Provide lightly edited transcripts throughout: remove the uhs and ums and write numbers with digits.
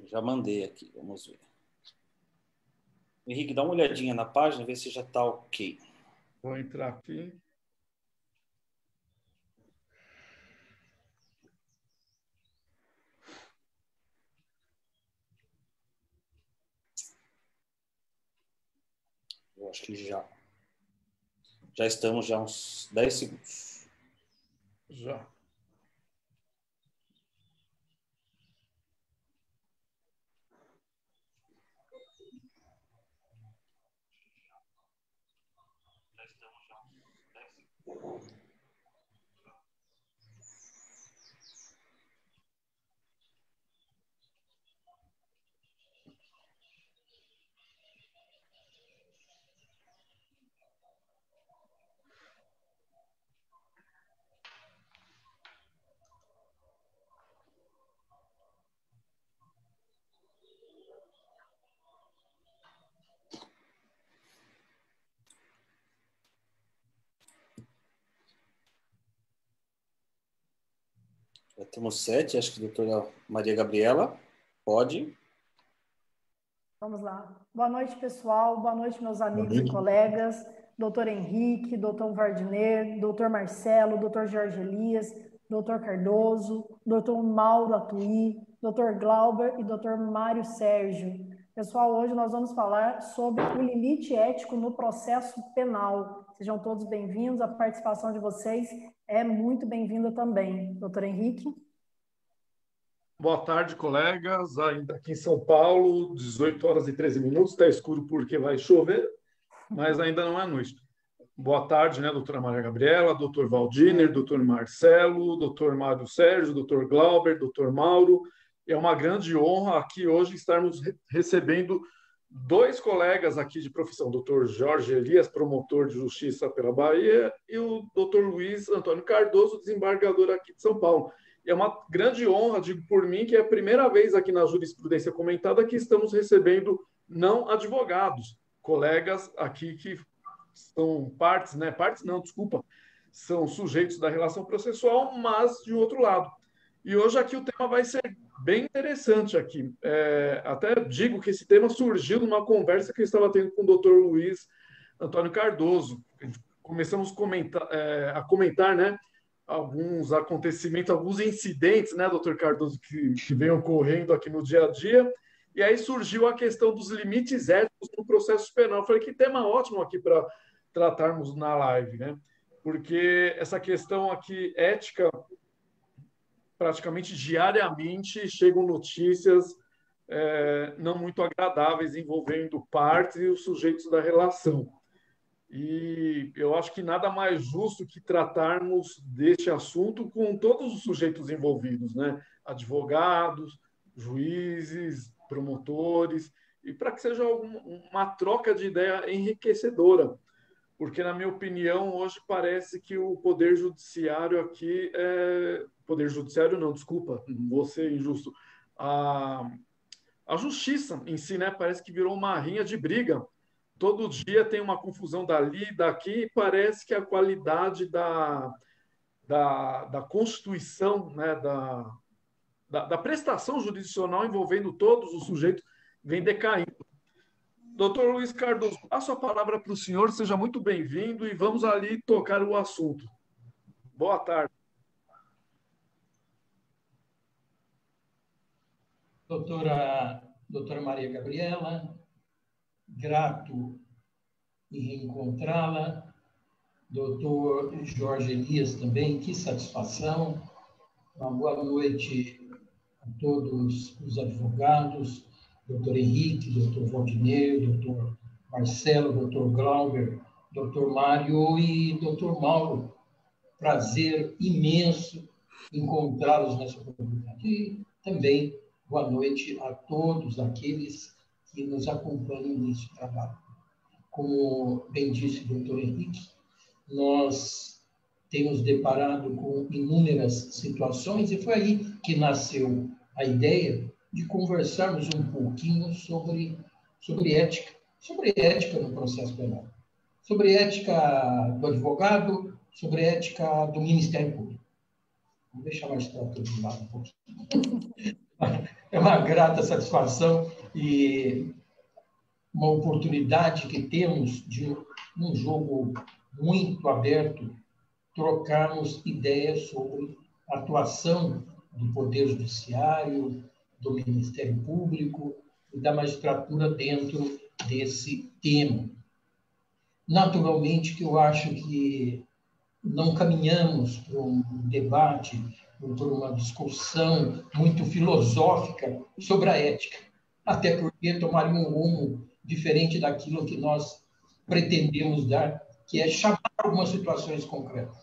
Já mandei aqui, vamos ver. Henrique, dá uma olhadinha na página, vê se já está ok. Vou entrar aqui. Eu acho que já estamos já uns 10 segundos. Já. Já temos 7, acho que a doutora Maria Gabriela pode. Vamos lá. Boa noite, pessoal. Boa noite, meus amigos e colegas. Doutor Henrique, doutor Vardiner, doutor Marcelo, doutor Jorge Elias, doutor Cardoso, doutor Mauro Atuí, doutor Glauber e doutor Mário Sérgio. Pessoal, hoje nós vamos falar sobre o limite ético no processo penal. Sejam todos bem-vindos. A participação de vocês é muito bem-vinda também. Doutor Henrique? Boa tarde, colegas. Ainda aqui em São Paulo, 18 horas e 13 minutos. Está escuro porque vai chover, mas ainda não é noite. Boa tarde, né, doutora Maria Gabriela, doutor Valdiner, doutor Marcelo, doutor Mário Sérgio, doutor Glauber, doutor Mauro. É uma grande honra aqui hoje estarmos recebendo dois colegas aqui de profissão, doutor Jorge Elias, promotor de justiça pela Bahia, e o doutor Luiz Antônio Cardoso, desembargador aqui de São Paulo. É uma grande honra, digo por mim, que é a primeira vez aqui na jurisprudência comentada que estamos recebendo não advogados, colegas aqui que são partes, né? Partes não, desculpa, são sujeitos da relação processual, mas de um outro lado. E hoje aqui o tema vai ser bem interessante aqui. Até digo que esse tema surgiu numa conversa que eu estava tendo com o doutor Luiz Antônio Cardoso. Começamos a comentar, né, alguns acontecimentos, alguns incidentes, né, doutor Cardoso, que vem ocorrendo aqui no dia a dia. E aí surgiu a questão dos limites éticos no processo penal. Eu falei, que tema ótimo aqui para tratarmos na live, né? Porque essa questão aqui ética, praticamente diariamente chegam notícias não muito agradáveis envolvendo partes e os sujeitos da relação. E eu acho que nada mais justo que tratarmos deste assunto com todos os sujeitos envolvidos, né? Advogados, juízes, promotores, e para que seja uma troca de ideia enriquecedora. Porque, na minha opinião, hoje parece que o Poder Judiciário aqui Poder Judiciário não, desculpa, vou ser injusto. A Justiça em si, né, parece que virou uma rinha de briga. Todo dia tem uma confusão dali, daqui, e parece que a qualidade da Constituição, né, da prestação jurisdicional envolvendo todos os sujeitos vem decaindo. Doutor Luiz Cardoso, passo a palavra para o senhor, seja muito bem-vindo e vamos ali tocar o assunto. Boa tarde. Doutora Maria Gabriela, grato em reencontrá-la. Doutor Jorge Elias também, que satisfação. Uma boa noite a todos os advogados, doutor Henrique, doutor Valdiner, doutor Marcelo, doutor Glauber, doutor Mário e doutor Mauro. Prazer imenso encontrá-los nessa oportunidade. E também boa noite a todos aqueles que nos acompanham nesse trabalho. Como bem disse o doutor Henrique, nós temos deparado com inúmeras situações e foi aí que nasceu a ideia de conversarmos um pouquinho sobre ética no processo penal, sobre ética do advogado, sobre ética do Ministério Público. Vamos deixar mais trator de lado um pouquinho. É uma grata satisfação e uma oportunidade que temos de, num jogo muito aberto, trocarmos ideias sobre a atuação do Poder Judiciário, do Ministério Público e da magistratura dentro desse tema. Naturalmente que eu acho que não caminhamos para um debate, por uma discussão muito filosófica sobre a ética, até porque tomaria um rumo diferente daquilo que nós pretendemos dar, que é chamar algumas situações concretas.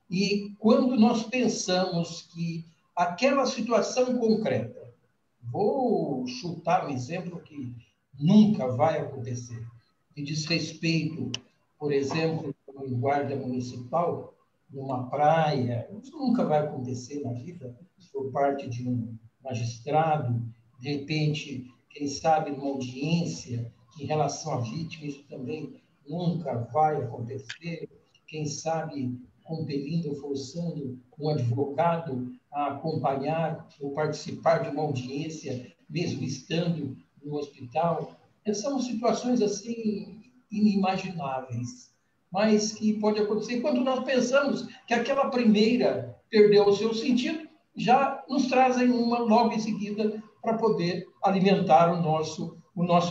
E quando nós pensamos que aquela situação concreta, vou chutar um exemplo que nunca vai acontecer, que diz respeito, por exemplo, a um guarda municipal, numa praia, isso nunca vai acontecer na vida, por parte de um magistrado, de repente, quem sabe, numa audiência em relação à vítima, isso também nunca vai acontecer, quem sabe compelindo ou forçando um advogado a acompanhar ou participar de uma audiência, mesmo estando no hospital. São situações assim inimagináveis, mas que pode acontecer quando nós pensamos que aquela primeira perdeu o seu sentido, já nos trazem uma logo em seguida para poder alimentar o nosso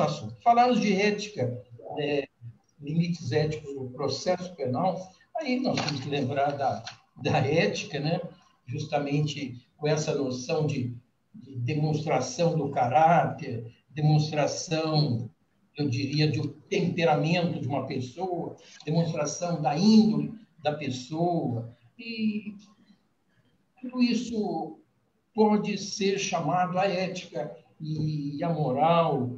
assunto. Falamos de ética, limites éticos no processo penal, aí nós temos que lembrar da ética, né? Justamente com essa noção de demonstração do caráter, demonstração, eu diria, do temperamento de uma pessoa, demonstração da índole da pessoa, e tudo isso pode ser chamado a ética e a moral.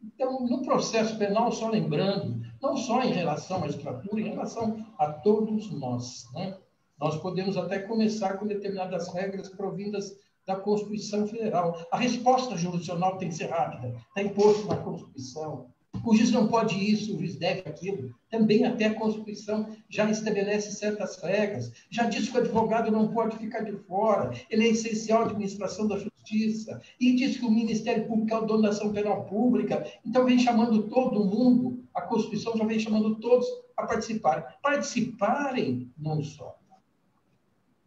Então, no processo penal, só lembrando, não só em relação à magistratura, em relação a todos nós, né? Nós podemos até começar com determinadas regras provindas da Constituição Federal. A resposta jurisdicional tem que ser rápida, está imposto na Constituição. O juiz não pode isso, o juiz deve aquilo. Também até a Constituição já estabelece certas regras, já diz que o advogado não pode ficar de fora, ele é essencial à administração da justiça, e diz que o Ministério Público é o dono da ação penal pública, então vem chamando todo mundo, a Constituição já vem chamando todos a participarem. Participarem não só,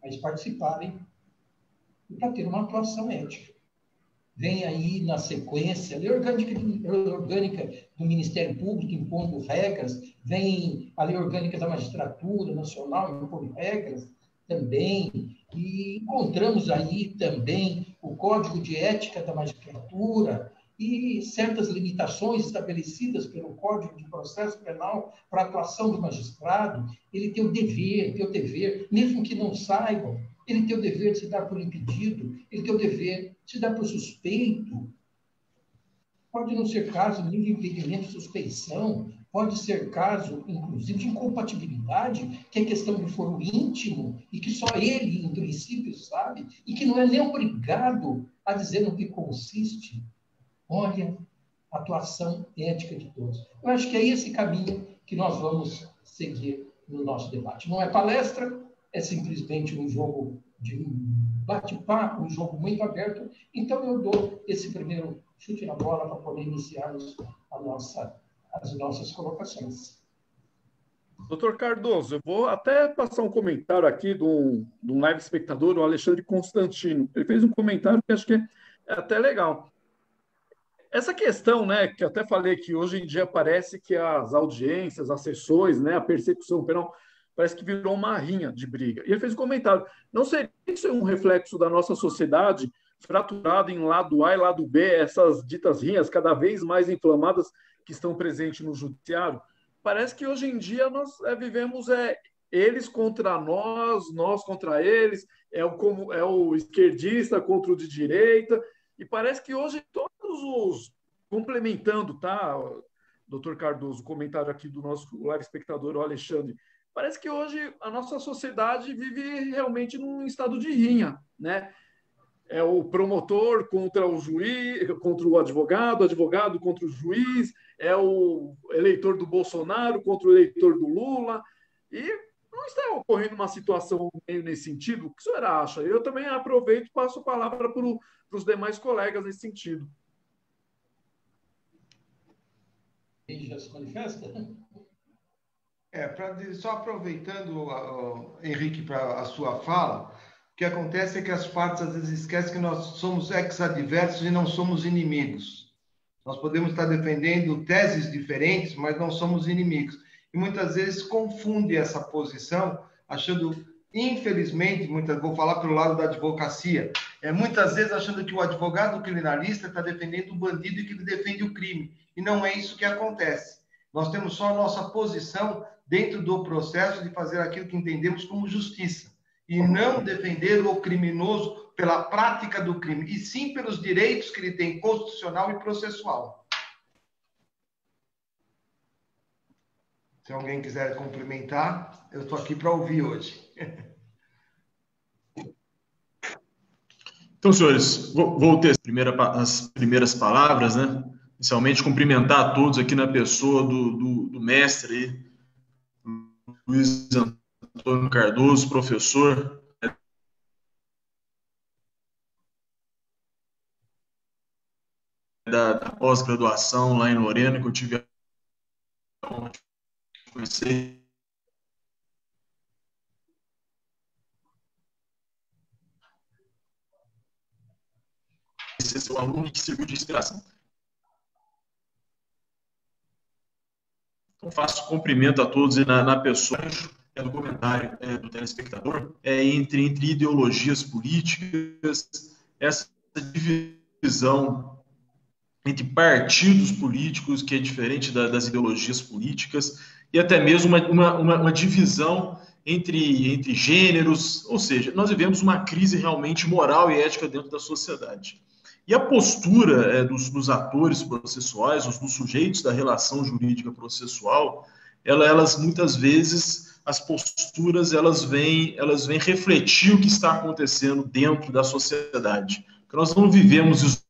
mas participarem para ter uma atuação ética. Vem aí, na sequência, a lei orgânica do Ministério Público impondo regras, vem a lei orgânica da Magistratura Nacional impondo regras também, e encontramos aí também o Código de Ética da Magistratura e certas limitações estabelecidas pelo Código de Processo Penal para a atuação do magistrado. Ele tem o dever, mesmo que não saibam, ele tem o dever de se dar por impedido, ele tem o dever de se dar por suspeito. Pode não ser caso nem de impedimento de suspeição, pode ser caso, inclusive, de incompatibilidade, que é questão de foro íntimo, e que só ele, em princípio, sabe, e que não é nem obrigado a dizer no que consiste. Olha, atuação ética de todos. Eu acho que é esse caminho que nós vamos seguir no nosso debate. Não é palestra, é simplesmente um jogo de bate-papo, um jogo muito aberto. Então, eu dou esse primeiro chute na bola para poder iniciarmos as nossas colocações. Doutor Cardoso, eu vou até passar um comentário aqui de um live espectador, o Alexandre Constantino. Ele fez um comentário que acho que é até legal. Essa questão, né, que eu até falei que hoje em dia parece que as audiências, as sessões, né, a persecução penal, parece que virou uma rinha de briga. E ele fez um comentário, não seria isso um reflexo da nossa sociedade fraturada em lado A e lado B, essas ditas rinhas cada vez mais inflamadas que estão presentes no judiciário? Parece que hoje em dia nós vivemos eles contra nós, nós contra eles, é o esquerdista contra o de direita, e parece que hoje todos os... Complementando, tá, doutor Cardoso, o comentário aqui do nosso live espectador, o Alexandre, parece que hoje a nossa sociedade vive realmente num estado de rinha, né? É o promotor contra o juiz, contra o advogado contra o juiz, é o eleitor do Bolsonaro contra o eleitor do Lula, e não está ocorrendo uma situação meio nesse sentido? O que o senhor acha? Eu também aproveito e passo a palavra para os demais colegas nesse sentido. Quem já se manifesta? Só aproveitando, Henrique, para a sua fala, o que acontece é que as partes às vezes esquecem que nós somos ex-adversos e não somos inimigos. Nós podemos estar defendendo teses diferentes, mas não somos inimigos. E muitas vezes confunde essa posição, achando, infelizmente, vou falar pelo lado da advocacia, muitas vezes achando que o advogado criminalista está defendendo o bandido e que ele defende o crime. E não é isso que acontece. Nós temos só a nossa posição dentro do processo de fazer aquilo que entendemos como justiça. E não defender o criminoso pela prática do crime, e sim pelos direitos que ele tem constitucional e processual. Se alguém quiser complementar, eu estou aqui para ouvir hoje. Então, senhores, vou ter as primeiras palavras, né? Inicialmente, cumprimentar a todos aqui na pessoa do mestre Luiz Antônio Cardoso, professor da pós-graduação lá em Lorena, que eu tive a honra de conhecer. Esse é seu aluno que serviu de inspiração. Então, faço cumprimento a todos e na pessoa do comentário do telespectador, entre ideologias políticas, essa divisão entre partidos políticos, que é diferente das ideologias políticas, e até mesmo uma divisão entre gêneros, ou seja, nós vivemos uma crise realmente moral e ética dentro da sociedade. E a postura dos atores processuais, dos sujeitos da relação jurídica processual, elas muitas vezes, as posturas, elas vêm refletir o que está acontecendo dentro da sociedade. Porque nós não vivemos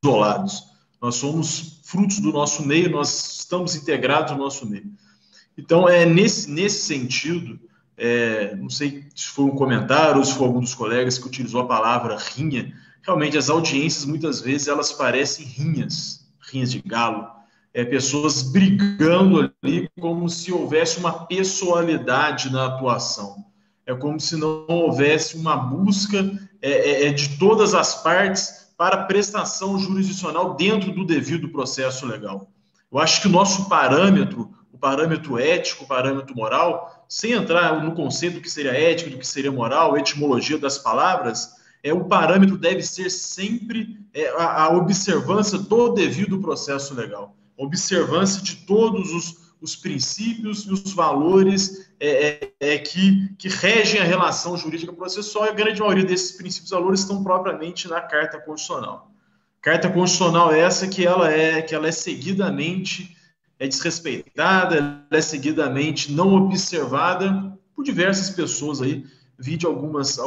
isolados, nós somos frutos do nosso meio, nós estamos integrados no nosso meio. Então, nesse sentido, não sei se foi um comentário ou se foi algum dos colegas que utilizou a palavra rinha. Realmente, as audiências, muitas vezes, elas parecem rinhas de galo, pessoas brigando ali como se houvesse uma pessoalidade na atuação. É como se não houvesse uma busca de todas as partes para prestação jurisdicional dentro do devido processo legal. Eu acho que o nosso parâmetro, o parâmetro ético, o parâmetro moral, sem entrar no conceito do que seria ética, do que seria moral, etimologia das palavras, o parâmetro deve ser sempre a observância do devido processo legal, a observância de todos os princípios e os valores que regem a relação jurídica processual, e a grande maioria desses princípios e valores estão propriamente na Carta Constitucional. Carta Constitucional essa que ela é seguidamente desrespeitada, ela é seguidamente não observada por diversas pessoas aí, vide algumas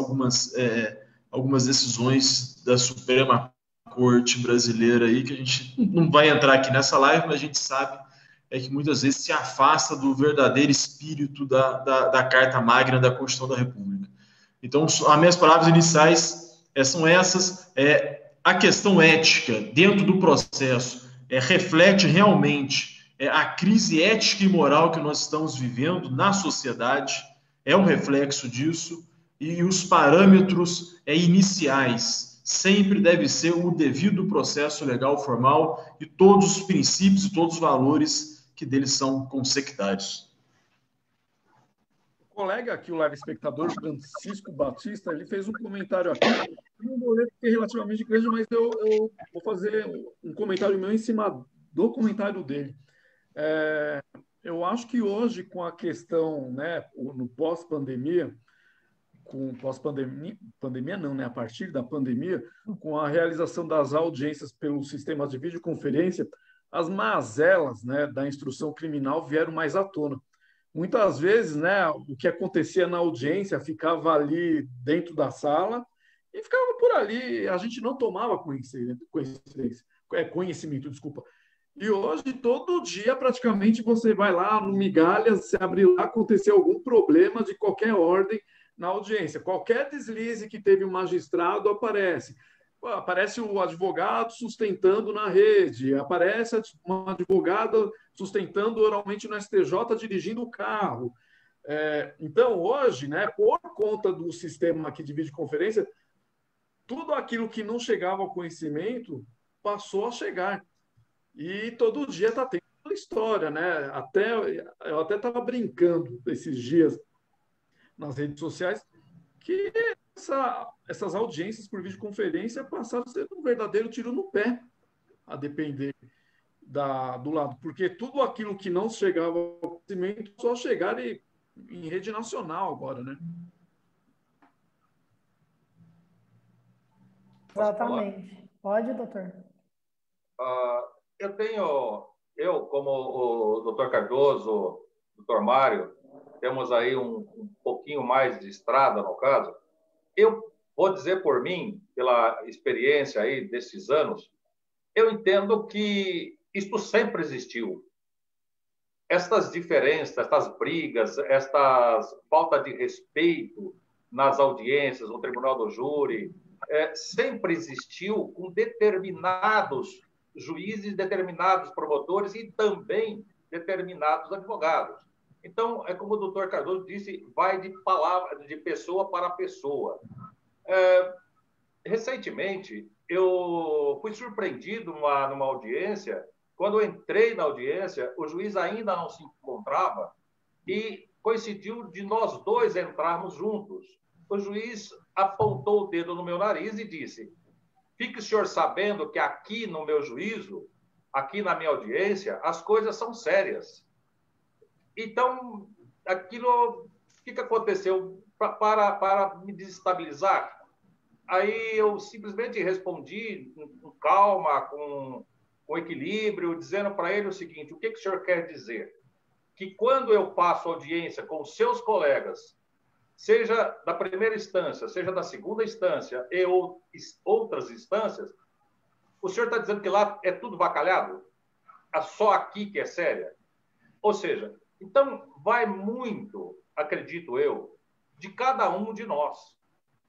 decisões da Suprema Corte brasileira aí, que a gente não vai entrar aqui nessa live, mas a gente sabe que muitas vezes se afasta do verdadeiro espírito da Carta Magna da Constituição da República. Então, as minhas palavras iniciais são essas. A questão ética dentro do processo reflete realmente a crise ética e moral que nós estamos vivendo na sociedade, é um reflexo disso, e os parâmetros iniciais sempre deve ser o devido processo legal formal e todos os princípios e todos os valores que deles são consectários. O colega aqui, o live espectador Francisco Batista, ele fez um comentário aqui, eu não vou ler porque é relativamente grande, mas eu vou fazer um comentário meu em cima do comentário dele. Eu acho que hoje, com a questão, né, no pós-pandemia, pandemia não, né? A partir da pandemia, com a realização das audiências pelos sistemas de videoconferência, as mazelas, né, da instrução criminal vieram mais à tona. Muitas vezes, né, o que acontecia na audiência ficava ali dentro da sala e ficava por ali, a gente não tomava conhecimento, E hoje, todo dia, praticamente, você vai lá no Migalhas, se abrir lá, aconteceu algum problema de qualquer ordem na audiência. Qualquer deslize que teve um magistrado aparece. Aparece o advogado sustentando na rede, aparece uma advogada sustentando oralmente no STJ dirigindo o carro. Então, hoje, né, por conta do sistema aqui de videoconferência, tudo aquilo que não chegava ao conhecimento passou a chegar. E todo dia está tendo história, né? Eu até estava brincando esses dias nas redes sociais que essas audiências por videoconferência passaram a ser um verdadeiro tiro no pé, a depender do lado, porque tudo aquilo que não chegava ao conhecimento só chegar em rede nacional agora, né? Exatamente. Pode, doutor? Eu, como o doutor Cardoso, o doutor Mário, temos aí um pouquinho mais de estrada, no caso. Eu vou dizer por mim, pela experiência aí desses anos, eu entendo que isto sempre existiu. Estas diferenças, estas brigas, estas falta de respeito nas audiências, no tribunal do júri, sempre existiu com determinados juízes, determinados promotores e também determinados advogados. Então, é como o doutor Cardoso disse, vai de palavra, de pessoa para pessoa. Recentemente, eu fui surpreendido numa audiência. Quando eu entrei na audiência, o juiz ainda não se encontrava e coincidiu de nós dois entrarmos juntos. O juiz apontou o dedo no meu nariz e disse: fique o senhor sabendo que aqui no meu juízo, aqui na minha audiência, as coisas são sérias. Então, aquilo, o que aconteceu para me desestabilizar? Aí eu simplesmente respondi com calma, com equilíbrio, dizendo para ele o seguinte: o que o senhor quer dizer? Que quando eu faço audiência com os seus colegas, seja da primeira instância, seja da segunda instância e outras instâncias, o senhor está dizendo que lá é tudo bacalhado? É só aqui que é séria? Ou seja, então vai muito, acredito eu, de cada um de nós.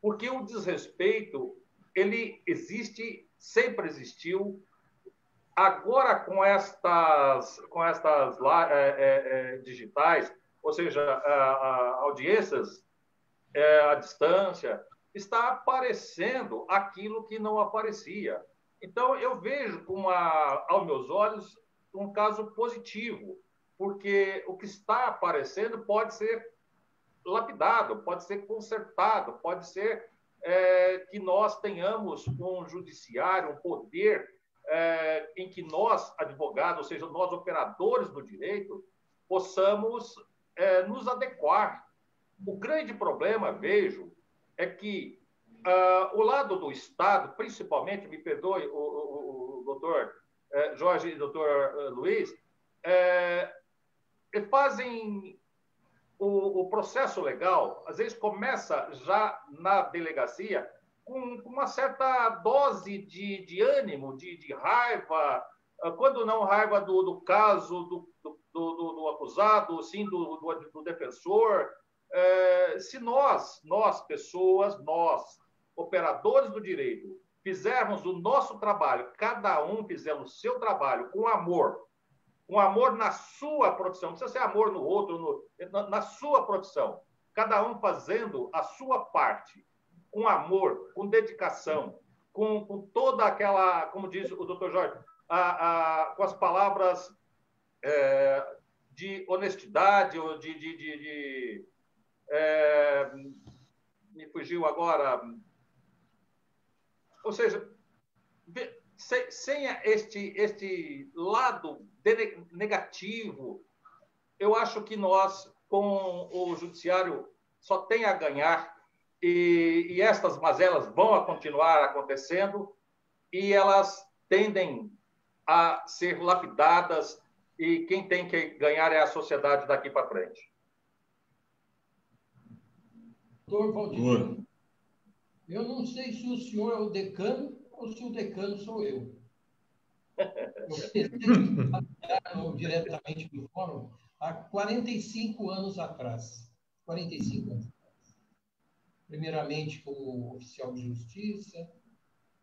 Porque o desrespeito, ele existe, sempre existiu. Agora, com estas digitais, ou seja, audiências à distância, está aparecendo aquilo que não aparecia. Então, eu vejo, aos meus olhos, um caso positivo, porque o que está aparecendo pode ser lapidado, pode ser consertado, pode ser que nós tenhamos um judiciário, um poder em que nós, advogados, ou seja, nós operadores do direito, possamos nos adequar. O grande problema, vejo, é que o lado do Estado, principalmente, me perdoe o doutor Jorge e o doutor Luiz, fazem o processo legal, às vezes começa já na delegacia com uma certa dose de ânimo, de raiva, quando não raiva do caso, do acusado, sim, do defensor. Se nós pessoas, nós, operadores do direito, fizermos o nosso trabalho, cada um fizer o seu trabalho com amor, um amor na sua profissão, não precisa ser amor no outro, na sua profissão. Cada um fazendo a sua parte, com amor, com dedicação, com toda aquela, como diz o doutor Jorge, com as palavras de honestidade, ou me fugiu agora. Ou seja, sem este lado negativo, eu acho que nós, com o judiciário, só tem a ganhar, e estas mazelas vão continuar acontecendo, e elas tendem a ser lapidadas, e quem tem que ganhar é a sociedade daqui para frente. Doutor Valdir, eu não sei se o senhor é o decano ou se o decano sou eu. Diretamente do fórum há 45 anos atrás. 45 anos atrás. Primeiramente como oficial de justiça,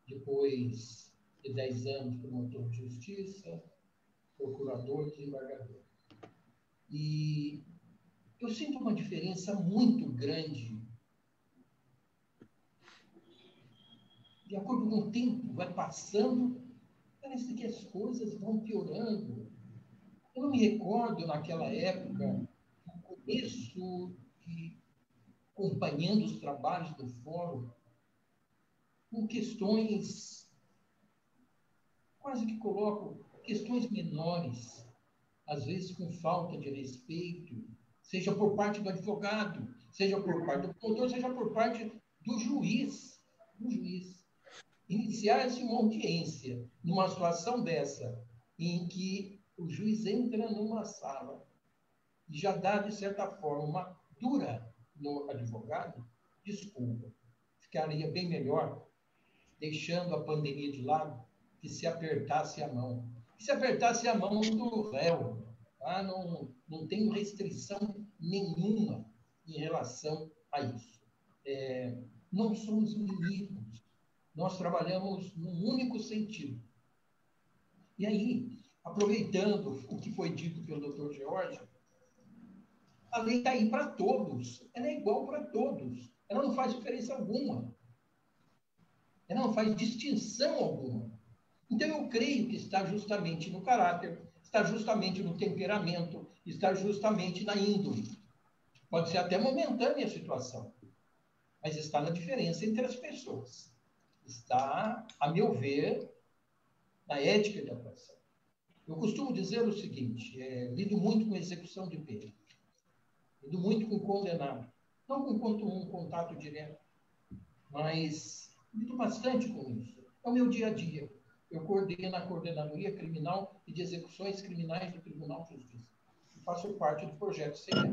depois de 10 anos promotor de justiça, procurador, desembargador. E eu sinto uma diferença muito grande. De acordo com o tempo, vai passando, parece que as coisas vão piorando. Eu não me recordo, naquela época, no começo, acompanhando os trabalhos do fórum, com questões, quase que coloco, questões menores, às vezes com falta de respeito, seja por parte do advogado, seja por parte do promotor, seja por parte do juiz. Iniciar-se uma audiência numa situação dessa, em que o juiz entra numa sala e já dá, de certa forma, uma dura no advogado, desculpa, ficaria bem melhor deixando a pandemia de lado, que se apertasse a mão. Que se apertasse a mão do réu. Tá? Não tenho restrição nenhuma em relação a isso. Não somos inimigos. Nós trabalhamos num único sentido. E aí, aproveitando o que foi dito pelo doutor George, a lei está aí para todos. Ela é igual para todos. Ela não faz diferença alguma. Ela não faz distinção alguma. Então, eu creio que está justamente no caráter, está justamente no temperamento, está justamente na índole. Pode ser até momentânea a situação, mas está na diferença entre as pessoas. Está, a meu ver, na ética de atuação. Eu costumo dizer o seguinte, lido muito com execução de pena, lido muito com condenado, não com um contato direto, mas lido bastante com isso. É o meu dia a dia. Eu coordeno a Coordenadoria Criminal e de Execuções Criminais do Tribunal de Justiça. Eu faço parte do projeto CEA.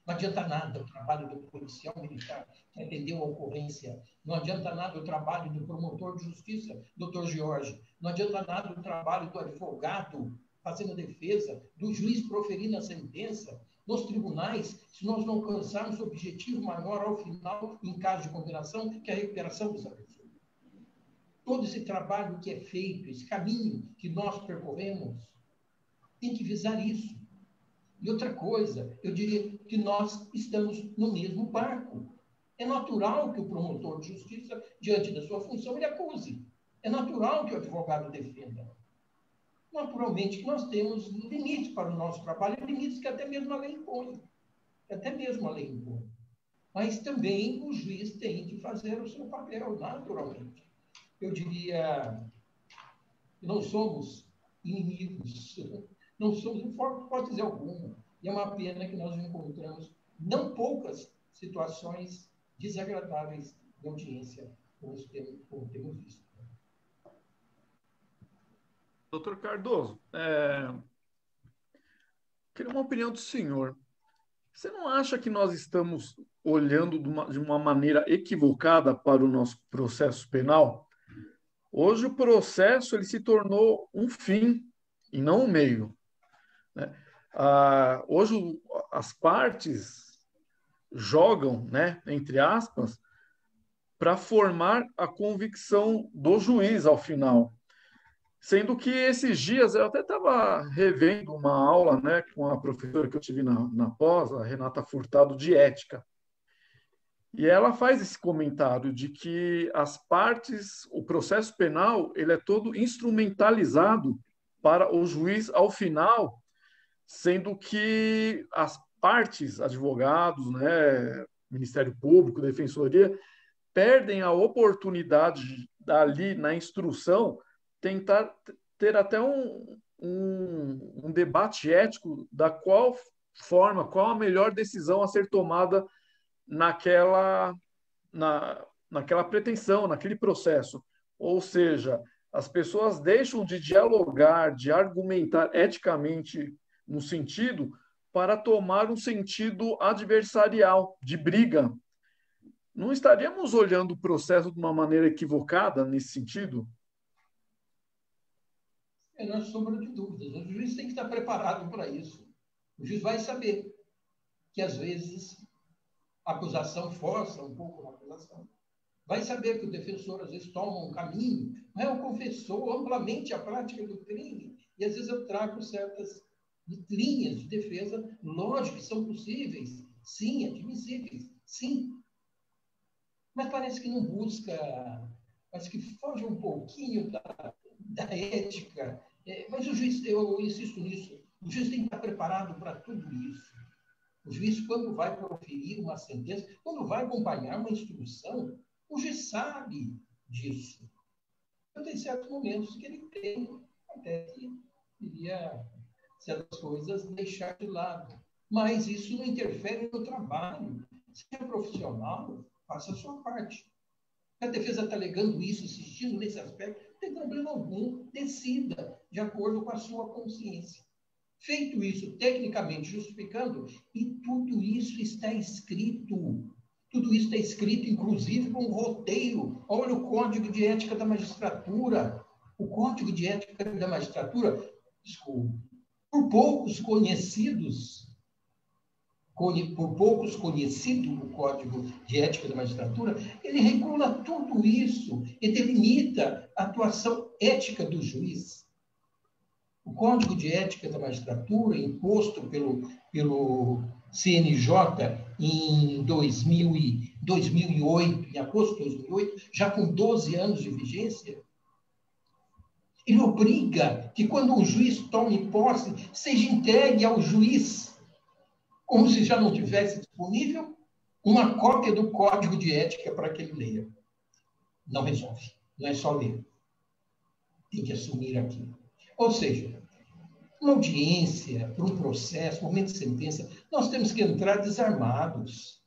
Não adianta nada o trabalho do policial militar que atendeu a ocorrência. Não adianta nada o trabalho do promotor de justiça, doutor Jorge. Não adianta nada o trabalho do advogado fazendo a defesa, do juiz proferindo a sentença. Nos tribunais, se nós não alcançarmos o objetivo maior ao final, em caso de condenação, que é a recuperação dessa pessoa. Todo esse trabalho que é feito, esse caminho que nós percorremos, tem que visar isso. E outra coisa, eu diria que nós estamos no mesmo barco. É natural que o promotor de justiça, diante da sua função, ele acuse. É natural que o advogado defenda. Naturalmente que nós temos limites para o nosso trabalho, limites que até mesmo a lei impõe. Mas também o juiz tem que fazer o seu papel, naturalmente. Eu diria que não somos inimigos, não somos de forma hipótese alguma. E é uma pena que nós encontramos não poucas situações desagradáveis de audiência, como temos visto. Doutor Cardoso, queria uma opinião do senhor. Você não acha que nós estamos olhando de uma maneira equivocada para o nosso processo penal? Hoje o processo ele se tornou um fim e não um meio, né? Hoje as partes jogam, né, entre aspas, para formar a convicção do juiz ao final. Sendo que esses dias eu até estava revendo uma aula, né, com a professora que eu tive na pós, a Renata Furtado, de ética. E ela faz esse comentário de que as partes, o processo penal, ele é todo instrumentalizado para o juiz ao final, sendo que as partes, advogados, né, Ministério Público, Defensoria, perdem a oportunidade ali na instrução tentar ter até um debate ético da qual forma, qual a melhor decisão a ser tomada naquela pretensão, naquele processo. Ou seja, as pessoas deixam de dialogar, de argumentar eticamente no sentido para tomar um sentido adversarial, de briga. Não estaríamos olhando o processo de uma maneira equivocada nesse sentido? menor sombra de dúvidas. O juiz tem que estar preparado para isso. O juiz vai saber que, às vezes, a acusação força um pouco a acusação. Vai saber que o defensor, às vezes, toma um caminho, mas eu confessou amplamente a prática do crime, e, às vezes, eu trago certas linhas de defesa, lógico que são possíveis, sim, admissíveis, sim. Mas parece que não busca, parece que foge um pouquinho da ética. Mas o juiz, eu insisto nisso, o juiz tem que estar preparado para tudo isso. O juiz, quando vai proferir uma sentença, quando vai acompanhar uma instrução, o juiz sabe disso. Então, tem certos momentos que ele tem até que iria certas coisas deixar de lado. Mas isso não interfere no trabalho. Se é profissional, faça a sua parte. A defesa está alegando isso, insistindo nesse aspecto, não tem problema algum, decida de acordo com a sua consciência. Feito isso, tecnicamente justificando, e tudo isso está escrito. Tudo isso está escrito, inclusive, com um roteiro. Olha o Código de Ética da Magistratura. O Código de Ética da Magistratura, desculpe, por poucos conhecidos o Código de Ética da Magistratura, ele regula tudo isso e delimita a atuação ética do juiz. O Código de Ética da Magistratura, imposto pelo CNJ em 2008, em agosto de 2008, já com 12 anos de vigência, ele obriga que, quando um juiz tome posse, seja entregue ao juiz, como se já não tivesse disponível, uma cópia do Código de Ética para que ele leia. Não resolve. Não é só ler. Tem que assumir aquilo. Ou seja, uma audiência, para um processo, momento de sentença, nós temos que entrar desarmados.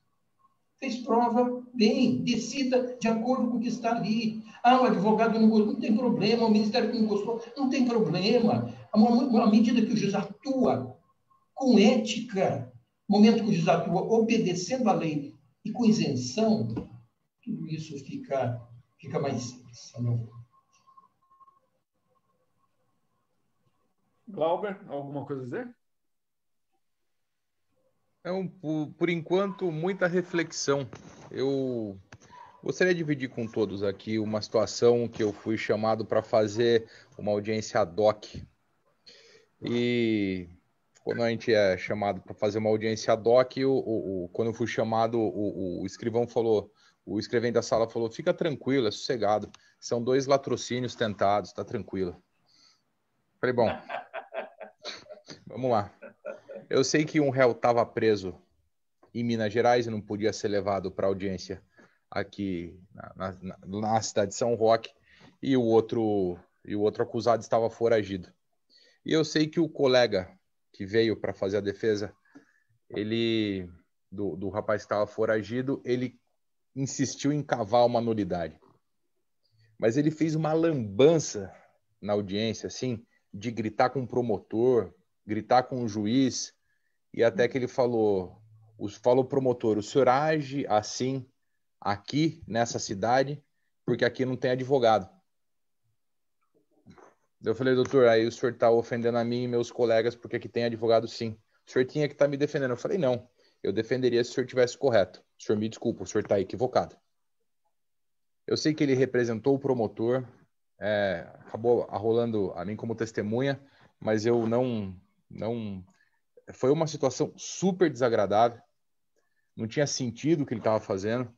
Fez prova, bem, decida de acordo com o que está ali. O advogado não gostou, não tem problema. O Ministério não gostou, não tem problema. À medida que o juiz atua com ética, no momento que o juiz atua obedecendo a lei e com isenção, tudo isso fica mais simples, a meu ver. Glauber, alguma coisa a dizer? Por enquanto, muita reflexão. Eu gostaria de dividir com todos aqui uma situação que eu fui chamado para fazer uma audiência ad hoc. E quando a gente é chamado para fazer uma audiência ad hoc, quando eu fui chamado, o escrivão falou, o escrevente da sala falou, fica tranquilo, é sossegado. São 2 latrocínios tentados, tá tranquilo. Falei, bom, vamos lá. Eu sei que um réu estava preso em Minas Gerais e não podia ser levado para audiência aqui na cidade de São Roque, e o outro acusado estava foragido. E eu sei que o colega que veio para fazer a defesa, do rapaz que estava foragido, ele insistiu em cavar uma nulidade. Mas ele fez uma lambança na audiência, assim, de gritar com o promotor, gritar com o juiz, e até que ele falou o promotor, o senhor age assim aqui nessa cidade porque aqui não tem advogado. Eu falei, doutor, aí o senhor está ofendendo a mim e meus colegas porque aqui tem advogado sim. O senhor tinha que estar me defendendo. Eu falei, não, eu defenderia se o senhor tivesse correto. O senhor me desculpa, o senhor está equivocado. Eu sei que ele representou o promotor, acabou arrolando a mim como testemunha, mas eu não... Foi uma situação super desagradável, não tinha sentido o que ele estava fazendo,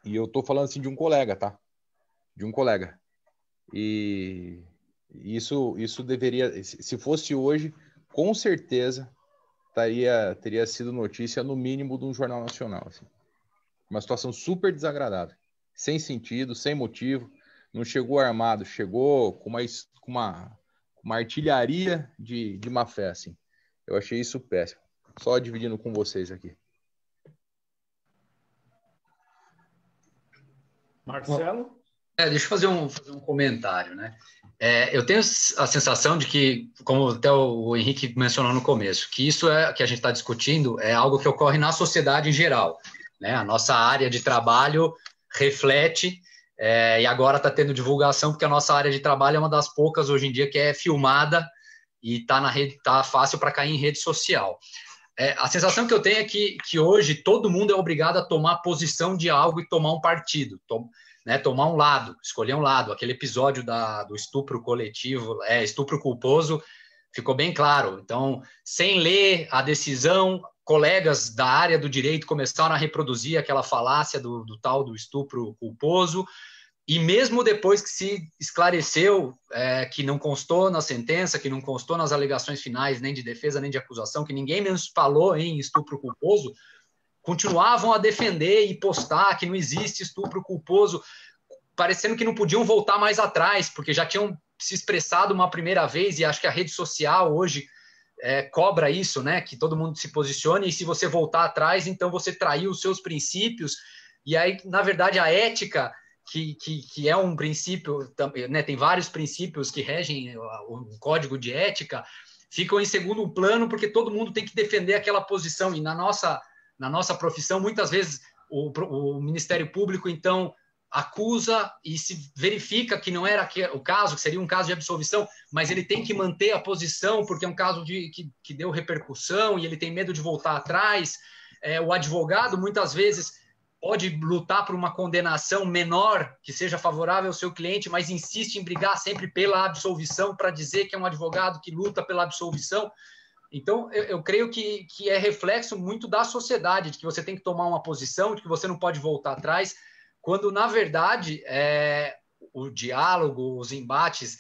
e eu estou falando assim de um colega, tá? De um colega. E isso deveria, se fosse hoje, com certeza teria sido notícia no mínimo de um jornal nacional. Assim. Uma situação super desagradável, sem sentido, sem motivo, não chegou armado, chegou com uma artilharia de má fé, assim. Eu achei isso péssimo. Só dividindo com vocês aqui. Marcelo? Deixa eu fazer um comentário, né? Eu tenho a sensação de que, como até o Henrique mencionou no começo, que isso que a gente está discutindo é algo que ocorre na sociedade em geral, né? A nossa área de trabalho reflete e agora está tendo divulgação, porque a nossa área de trabalho é uma das poucas hoje em dia que é filmada e está na rede, tá fácil para cair em rede social. A sensação que eu tenho é que hoje todo mundo é obrigado a tomar posição de algo e tomar um partido, tomar um lado, escolher um lado. Aquele episódio do estupro coletivo, estupro culposo, ficou bem claro. Então, sem ler a decisão, colegas da área do direito começaram a reproduzir aquela falácia do tal do estupro culposo, e mesmo depois que se esclareceu que não constou na sentença, que não constou nas alegações finais, nem de defesa, nem de acusação, que ninguém menos falou em estupro culposo, continuavam a defender e postar que não existe estupro culposo, parecendo que não podiam voltar mais atrás, porque já tinham se expressado uma primeira vez, e acho que a rede social hoje cobra isso, né? Que todo mundo se posicione, e se você voltar atrás, então você traiu os seus princípios, e aí, na verdade, a ética, que é um princípio, né, tem vários princípios que regem o código de ética, ficam em segundo plano, porque todo mundo tem que defender aquela posição, e na nossa profissão, muitas vezes, o Ministério Público, então, acusa e se verifica que não era o caso, que seria um caso de absolvição, mas ele tem que manter a posição, porque é um caso que deu repercussão, e ele tem medo de voltar atrás. O advogado, muitas vezes, pode lutar por uma condenação menor, que seja favorável ao seu cliente, mas insiste em brigar sempre pela absolvição, para dizer que é um advogado que luta pela absolvição. Então, eu creio que é reflexo muito da sociedade, de que você tem que tomar uma posição, de que você não pode voltar atrás, quando, na verdade, o diálogo, os embates,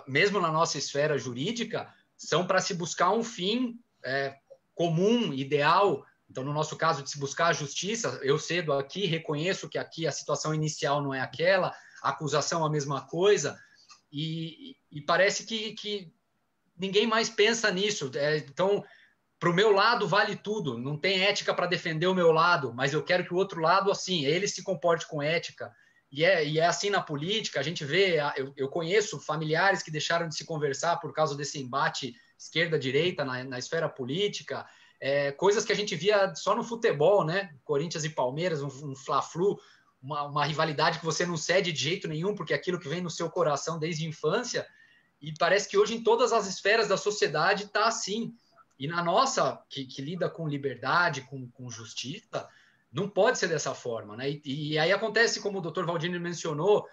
mesmo na nossa esfera jurídica, são para se buscar um fim comum, ideal. Então, no nosso caso, de se buscar a justiça, eu cedo aqui, reconheço que aqui a situação inicial não é aquela, a acusação a mesma coisa, e parece que ninguém mais pensa nisso. Então, para o meu lado vale tudo, não tem ética para defender o meu lado, mas eu quero que o outro lado, assim, ele se comporte com ética. E é assim na política, a gente vê, eu conheço familiares que deixaram de se conversar por causa desse embate esquerda-direita na esfera política, coisas que a gente via só no futebol, né? Corinthians e Palmeiras, um fla-flu, uma rivalidade que você não cede de jeito nenhum, porque é aquilo que vem no seu coração desde a infância, e parece que hoje em todas as esferas da sociedade está assim. E na nossa, que lida com liberdade, com justiça, não pode ser dessa forma, né? E aí acontece, como o doutor Valdini mencionou,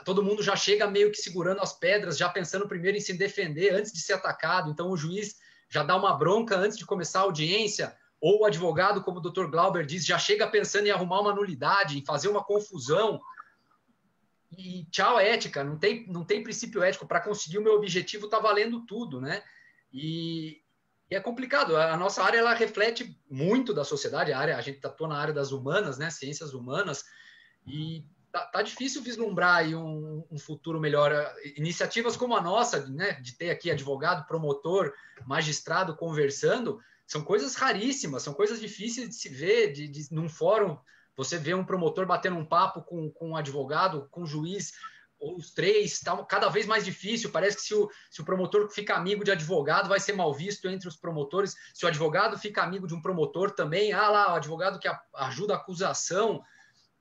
todo mundo já chega meio que segurando as pedras, já pensando primeiro em se defender antes de ser atacado. Então o juiz já dá uma bronca antes de começar a audiência, ou o advogado, como o doutor Glauber diz, já chega pensando em arrumar uma nulidade, em fazer uma confusão. E tchau, ética, não tem princípio ético. Para conseguir o meu objetivo está valendo tudo, né? E é complicado. A nossa área, ela reflete muito da sociedade. A gente atua na área das humanas, né? Ciências humanas, e tá difícil vislumbrar aí um futuro melhor. Iniciativas como a nossa, né, de ter aqui advogado, promotor, magistrado conversando, são coisas raríssimas, são coisas difíceis de se ver, num fórum, você vê um promotor batendo um papo com um advogado, com um juiz, ou os três, tá cada vez mais difícil. Parece que se o promotor fica amigo de advogado, vai ser mal visto entre os promotores. Se o advogado fica amigo de um promotor também, lá, o advogado que ajuda a acusação.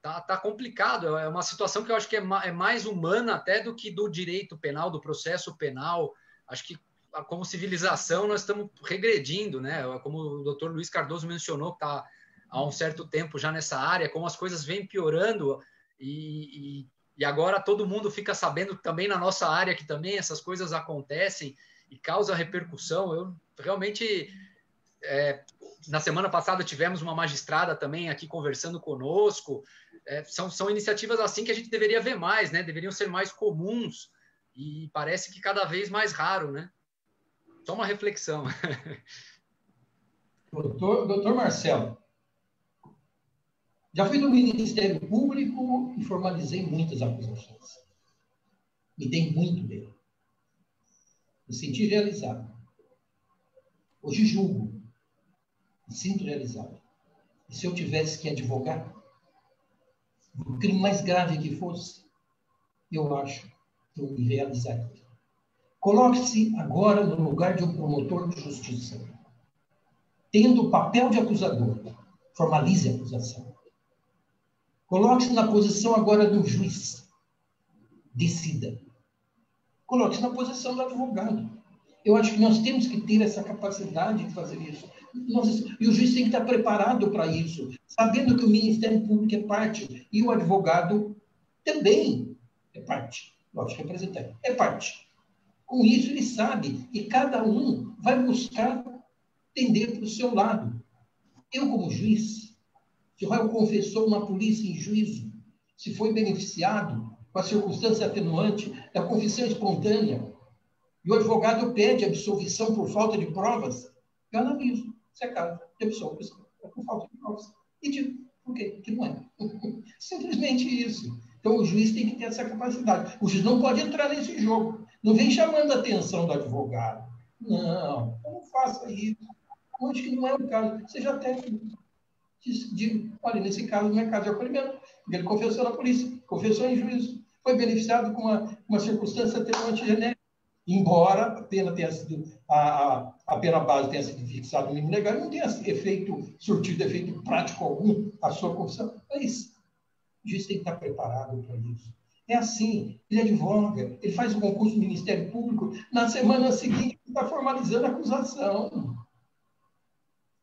Tá complicado. É uma situação que eu acho que é mais humana até do que do direito penal, do processo penal. Acho que, como civilização, nós estamos regredindo, né? Como o doutor Luiz Cardoso mencionou, que está há um certo tempo já nessa área, como as coisas vêm piorando, e agora todo mundo fica sabendo também na nossa área que também essas coisas acontecem e causa repercussão. Eu realmente... na semana passada tivemos uma magistrada também aqui conversando conosco. São iniciativas assim que a gente deveria ver mais, né? Deveriam ser mais comuns, e parece que cada vez mais raro, né? Só uma reflexão. Doutor Marcelo, já fui no Ministério Público e formalizei muitas acusações. Me dei muito bem. Me senti realizado. Hoje julgo. Me sinto realizado. E se eu tivesse que advogar, o crime mais grave que fosse, eu acho que eu me realizaria. Coloque-se agora no lugar de um promotor de justiça. Tendo o papel de acusador, formalize a acusação. Coloque-se na posição agora do juiz. Decida. Coloque-se na posição do advogado. Eu acho que nós temos que ter essa capacidade de fazer isso. E o juiz tem que estar preparado para isso, sabendo que o Ministério Público é parte e o advogado também é parte. Lógico, representante é parte. Com isso, ele sabe, e cada um vai buscar tender para o seu lado. Eu, como juiz, se o réu confessou na polícia em juízo, se foi beneficiado com a circunstância atenuante da confissão espontânea, e o advogado pede absolvição por falta de provas, eu analiso se é caso de absolvição por falta de provas. E digo, por quê? Que não é. Simplesmente isso. Então, o juiz tem que ter essa capacidade. O juiz não pode entrar nesse jogo. Não vem chamando a atenção do advogado. Não faça isso. Eu acho que não é o caso. Seja técnico. Digo, olha, nesse caso não é caso de acolhimento, porque ele confessou na polícia, confessou em juízo, foi beneficiado com uma circunstância atenuante genérica, embora a pena tenha sido, a pena base tenha sido fixada no mínimo legal, não tenha surtido efeito prático algum a sua confissão. É isso. O juiz tem que estar preparado para isso. É assim, ele advoga, ele faz o concurso do Ministério Público, na semana seguinte ele está formalizando a acusação.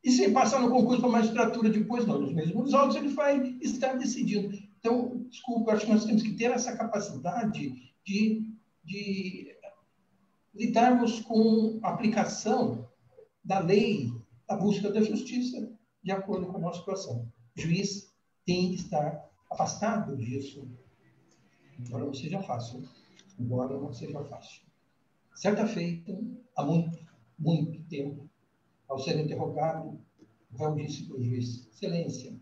E se passar no concurso para a magistratura depois, não, nos mesmos autos, ele vai estar decidindo. Então, desculpa, acho que nós temos que ter essa capacidade de lidarmos com a aplicação da lei, da busca da justiça, de acordo com a nossa situação. O juiz tem que estar afastado disso. Embora não seja fácil. Certa feita, há muito tempo, ao ser interrogado, o réu disse para o juiz: Excelência,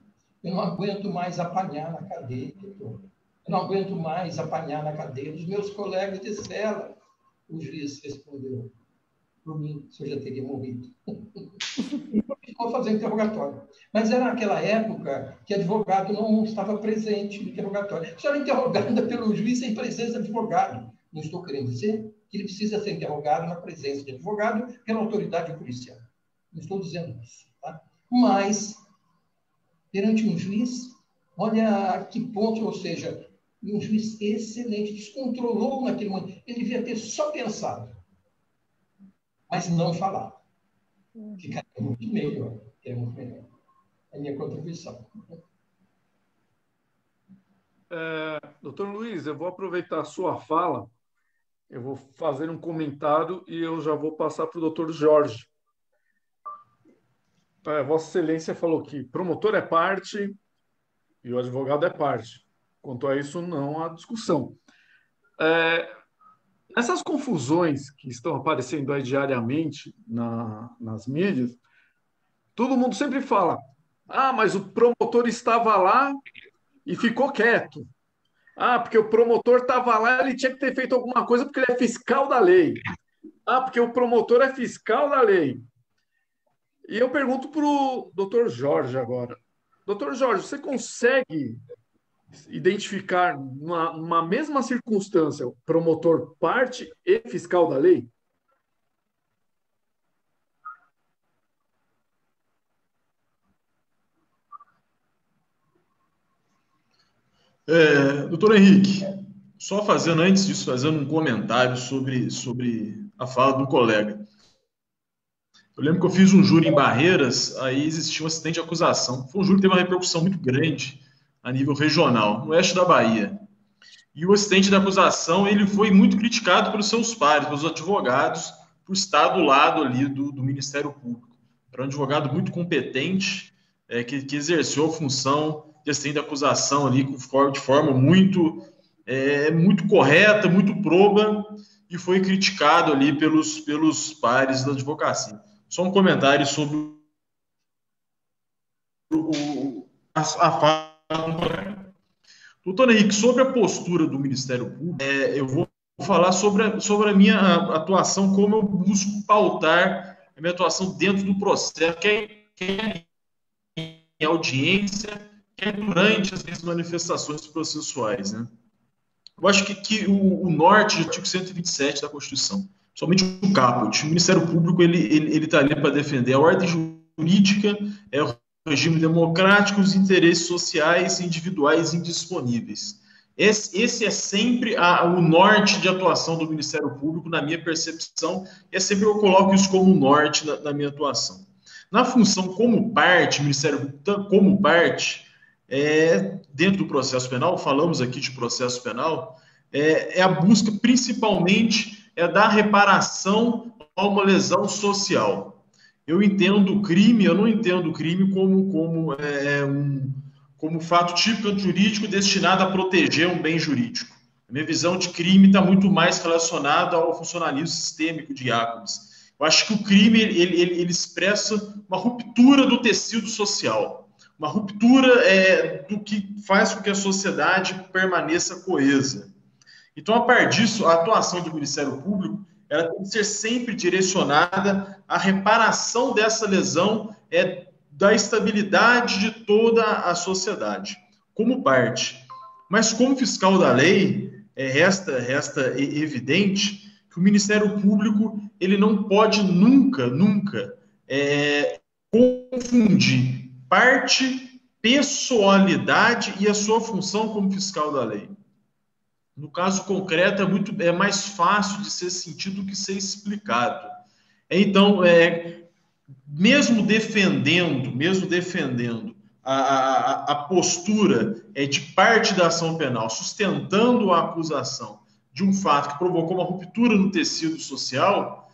eu não aguento mais apanhar na cadeia, doutor. Eu não aguento mais apanhar na cadeia dos meus colegas de cela. O juiz respondeu: por mim, o senhor já teria morrido. E ficou fazendo interrogatório. Mas era naquela época que advogado não estava presente no interrogatório. Só era interrogada pelo juiz sem presença de advogado. Não estou querendo dizer que ele precisa ser interrogado na presença de advogado pela autoridade policial. Não estou dizendo isso. Tá? Mas, perante um juiz, olha a que ponto, ou seja, um juiz excelente, descontrolou naquele momento. Ele devia ter só pensado, mas não falado. Ficaria muito melhor. É muito melhor. É a minha contribuição. Doutor Luiz, eu vou aproveitar a sua fala, eu vou fazer um comentário e eu já vou passar para o doutor Jorge. Vossa Excelência falou que promotor é parte e o advogado é parte. Quanto a isso, não há discussão. Essas confusões que estão aparecendo aí diariamente nas mídias, todo mundo sempre fala: mas o promotor estava lá e ficou quieto. Porque o promotor estava lá, ele tinha que ter feito alguma coisa porque ele é fiscal da lei. Porque o promotor é fiscal da lei. E eu pergunto para o doutor Jorge agora. Doutor Jorge, você consegue identificar numa mesma circunstância o promotor parte e fiscal da lei? Doutor Henrique, só fazendo, antes disso, fazendo um comentário sobre a fala do colega. Eu lembro que eu fiz um júri em Barreiras, aí existia um assistente de acusação. Foi um júri que teve uma repercussão muito grande a nível regional, no oeste da Bahia. E o assistente de acusação, ele foi muito criticado pelos seus pares, pelos advogados, por estar do lado ali do Ministério Público. Era um advogado muito competente, que exerceu a função de assistente de acusação ali de forma muito correta, muito proba, e foi criticado ali pelos pares da advocacia. Só um comentário sobre a fala do colega. Doutor Henrique, sobre a postura do Ministério Público, eu vou falar sobre a minha atuação, como eu busco pautar a minha atuação dentro do processo, quer em audiência, quer durante as minhas manifestações processuais, né? Eu acho que o norte do artigo 127 da Constituição, somente o caput, o Ministério Público, ele está ali para defender a ordem jurídica, regime democrático, os interesses sociais e individuais indisponíveis. Esse é sempre o norte de atuação do Ministério Público, na minha percepção, e é sempre eu coloco isso como norte na minha atuação. Na função como parte, Ministério Público como parte, dentro do processo penal, falamos aqui de processo penal, é a busca principalmente da reparação a uma lesão social. Eu entendo o crime, eu não entendo o crime como fato típico jurídico destinado a proteger um bem jurídico. A minha visão de crime está muito mais relacionada ao funcionalismo sistêmico de Jacobs. Eu acho que o crime ele expressa uma ruptura do tecido social, uma ruptura do que faz com que a sociedade permaneça coesa. Então, a partir disso, a atuação do Ministério Público ela tem que ser sempre direcionada à reparação dessa lesão da estabilidade de toda a sociedade, como parte. Mas, como fiscal da lei, resta evidente que o Ministério Público ele não pode nunca confundir parte, pessoalidade e a sua função como fiscal da lei. No caso concreto, é mais fácil de ser sentido do que ser explicado. Então, mesmo defendendo a postura de parte da ação penal, sustentando a acusação de um fato que provocou uma ruptura no tecido social,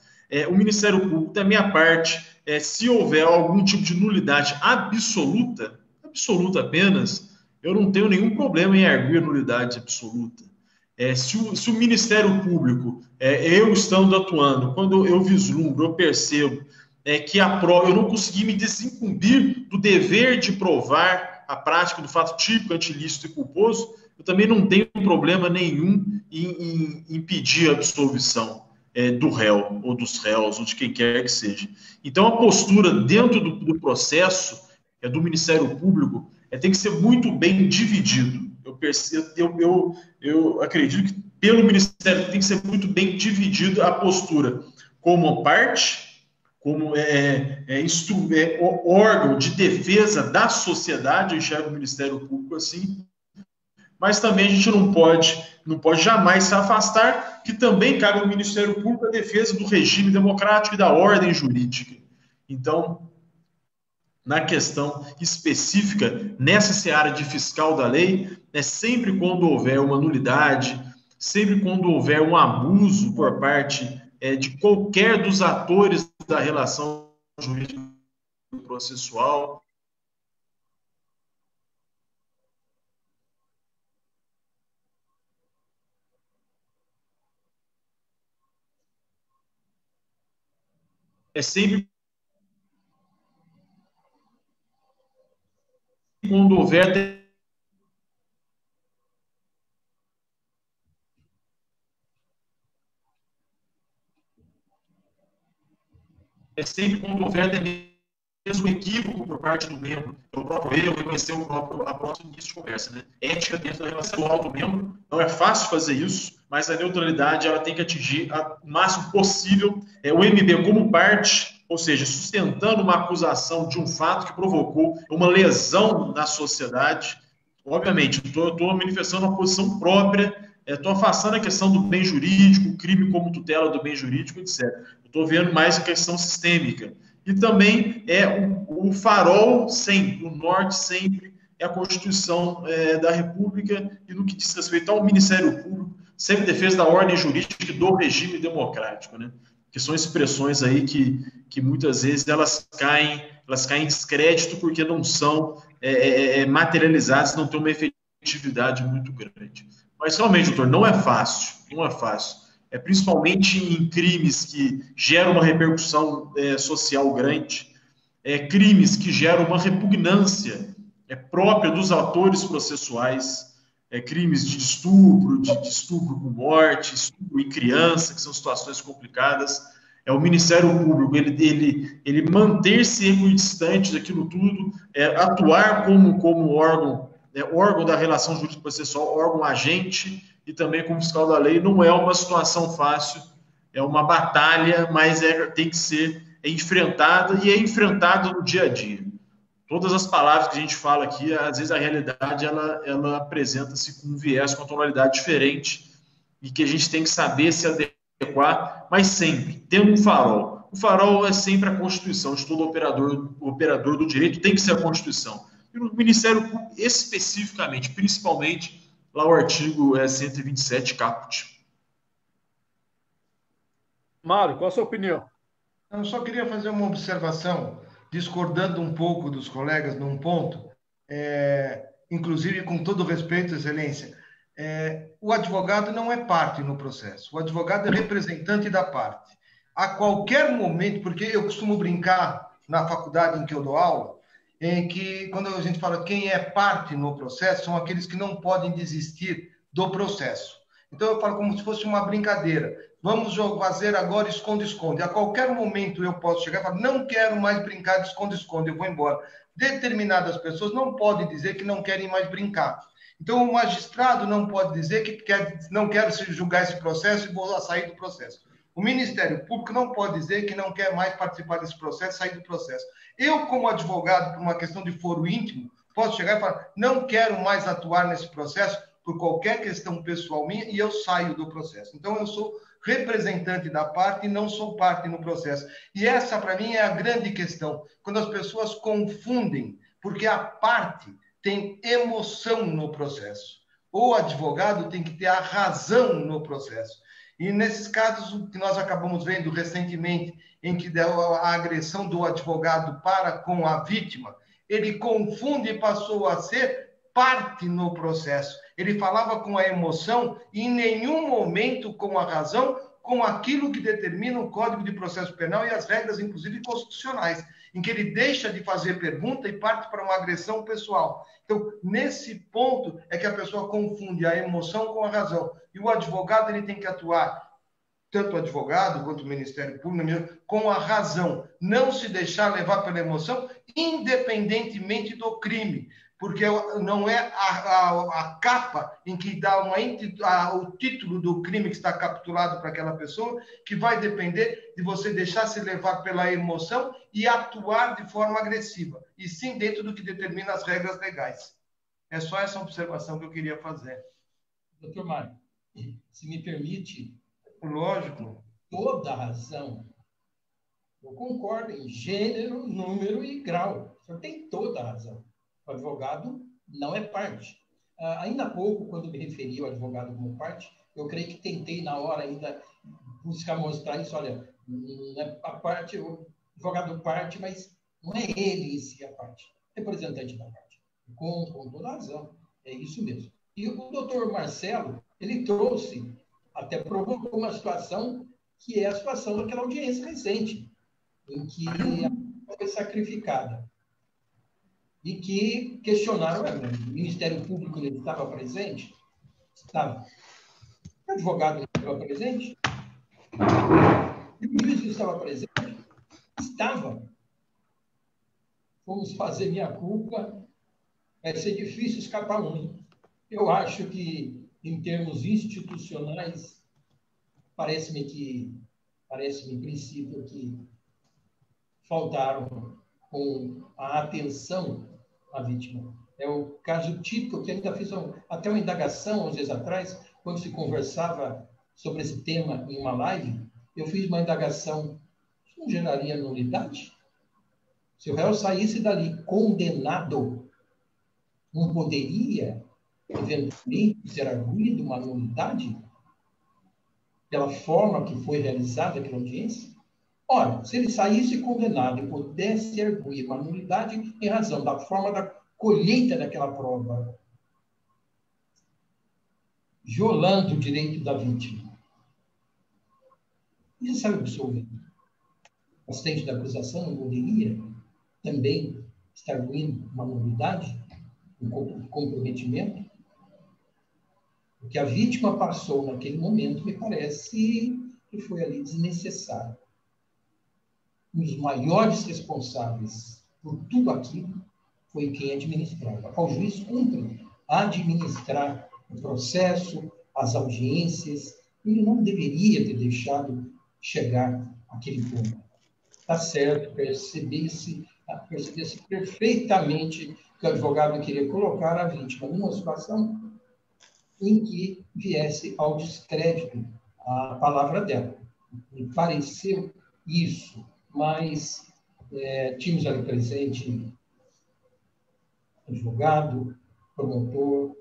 o Ministério Público, da minha parte, se houver algum tipo de nulidade absoluta apenas, eu não tenho nenhum problema em arguir nulidade absoluta. Se o Ministério Público, eu estando atuando, quando eu vislumbro, eu percebo que eu não consegui me desincumbir do dever de provar a prática do fato típico, antilícito e culposo, eu também não tenho problema nenhum em pedir a absolvição do réu, ou dos réus, ou de quem quer que seja. Então, a postura dentro do processo do Ministério Público tem que ser muito bem dividido. Eu acredito que pelo Ministério tem que ser muito bem dividida a postura como parte, como órgão de defesa da sociedade, eu enxergo o Ministério Público assim, mas também a gente não pode jamais se afastar que também cabe ao Ministério Público a defesa do regime democrático e da ordem jurídica. Então, na questão específica, nessa seara de fiscal da lei, sempre quando houver uma nulidade, sempre quando houver um abuso por parte de qualquer dos atores da relação jurídica processual, sempre quando houver mesmo equívoco por parte do membro, o próprio eu reconhecer a própria início de conversa, né? Ética dentro da relação do membro, não é fácil fazer isso, mas a neutralidade ela tem que atingir o máximo possível o MB como parte, ou seja, sustentando uma acusação de um fato que provocou uma lesão na sociedade. Obviamente, estou manifestando uma posição própria, estou afastando a questão do bem jurídico, o crime como tutela do bem jurídico, etc. Estou vendo mais a questão sistêmica. E também o farol sempre, o norte sempre, é a Constituição da República e no que diz respeito ao Ministério Público, sempre defesa da ordem jurídica e do regime democrático, né? Que são expressões aí que muitas vezes elas caem em descrédito porque não são materializadas, não têm uma efetividade muito grande. Mas realmente, doutor, não é fácil. Principalmente em crimes que geram uma repercussão social grande, crimes que geram uma repugnância própria dos atores processuais, crimes de estupro com morte, estupro em criança, que são situações complicadas. O Ministério Público, ele manter-se equidistante daquilo tudo, atuar como órgão da relação jurídico-processual, órgão agente, e também como fiscal da lei, não é uma situação fácil, é uma batalha, mas tem que ser enfrentada, e é enfrentada no dia a dia. todas as palavras que a gente fala aqui, às vezes a realidade ela apresenta-se com um viés, com uma tonalidade diferente e que a gente tem que saber se adequar, mas sempre tendo um farol. O farol é sempre a Constituição, de todo operador do direito tem que ser a Constituição. E no Ministério Público, especificamente, principalmente, lá o artigo 127, caput. Mário, qual a sua opinião? Eu só queria fazer uma observação, discordando um pouco dos colegas num ponto, inclusive com todo respeito, Excelência, o advogado não é parte no processo, o advogado é representante da parte. A qualquer momento, porque eu costumo brincar na faculdade em que eu dou aula, em que quando a gente fala quem é parte no processo, são aqueles que não podem desistir do processo. Então eu falo como se fosse uma brincadeira. Vamos fazer agora esconde-esconde. A qualquer momento eu posso chegar e falar, não quero mais brincar de esconde-esconde, eu vou embora. Determinadas pessoas não podem dizer que não querem mais brincar. Então o magistrado não pode dizer que não quer se julgar esse processo e vou sair do processo. O Ministério Público não pode dizer que não quer mais participar desse processo, sair do processo. Eu, como advogado, por uma questão de foro íntimo, posso chegar e falar, não quero mais atuar nesse processo por qualquer questão pessoal minha e eu saio do processo. Então, eu sou representante da parte e não sou parte no processo. E essa, para mim, é a grande questão. Quando as pessoas confundem, porque a parte tem emoção no processo. O advogado tem que ter a razão no processo. E nesses casos que nós acabamos vendo recentemente, em que deu a agressão do advogado para com a vítima, ele confunde e passou a ser parte no processo. Ele falava com a emoção e em nenhum momento com a razão, com aquilo que determina o Código de Processo Penal e as regras, inclusive, constitucionais, em que ele deixa de fazer pergunta e parte para uma agressão pessoal. Então, nesse ponto é que a pessoa confunde a emoção com a razão. E o advogado ele tem que atuar, tanto o advogado quanto o Ministério Público, com a razão. Não se deixar levar pela emoção, independentemente do crime. Porque não é a capa em que dá o título do crime que está capturado para aquela pessoa que vai depender de você deixar se levar pela emoção e atuar de forma agressiva, e sim dentro do que determina as regras legais. É só essa observação que eu queria fazer. Doutor Mário, se me permite... Lógico. Toda a razão. Eu concordo em gênero, número e grau. O senhor tem toda a razão. O advogado não é parte. Ainda há pouco, quando me referi ao advogado como parte, eu creio que tentei, na hora ainda, buscar mostrar isso. Olha, a parte, o advogado parte, mas não é ele em si a parte. É representante da parte. Com toda a razão. É isso mesmo. E o doutor Marcelo, ele trouxe, até provocou uma situação que é a situação daquela audiência recente, em que a foi sacrificada. E que questionaram, o Ministério Público ele estava presente? Estava. O advogado estava presente? E o juiz estava presente? Estava. Vamos fazer minha culpa. Vai ser difícil escapar um. Eu acho que, em termos institucionais, parece-me, em princípio, que faltaram com a atenção à vítima. É o caso típico que ainda fiz até uma indagação, uns dias atrás, quando se conversava sobre esse tema em uma live, eu fiz uma indagação. Isso não geraria nulidade? Se o réu saísse dali condenado, não poderia, eventualmente, ser arguído uma nulidade pela forma que foi realizada aquela audiência? Ora, se ele saísse condenado e pudesse arguir uma nulidade em razão da forma da colheita daquela prova, violando o direito da vítima, ele saiu absolvido. O assistente da acusação não poderia também estar arguindo uma nulidade, um comprometimento? O que a vítima passou naquele momento me parece que foi ali desnecessário. Um dos maiores responsáveis por tudo aquilo foi quem administrava. O juiz cumpre administrar o processo, as audiências. Ele não deveria ter deixado chegar àquele ponto. Está certo, percebesse percebesse perfeitamente que o advogado queria colocar a vítima numa situação em que viesse ao descrédito a palavra dela. Me pareceu isso, mas tínhamos ali presente advogado, promotor,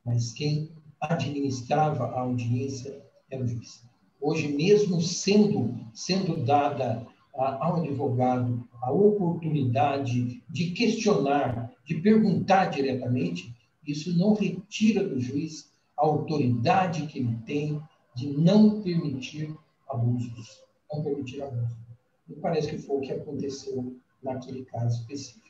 mas quem administrava a audiência era o juiz. Hoje, mesmo sendo dada ao advogado a oportunidade de questionar, de perguntar diretamente, isso não retira do juiz a autoridade que ele tem de não permitir abusos. Não permitir abusos. Me parece que foi o que aconteceu naquele caso específico.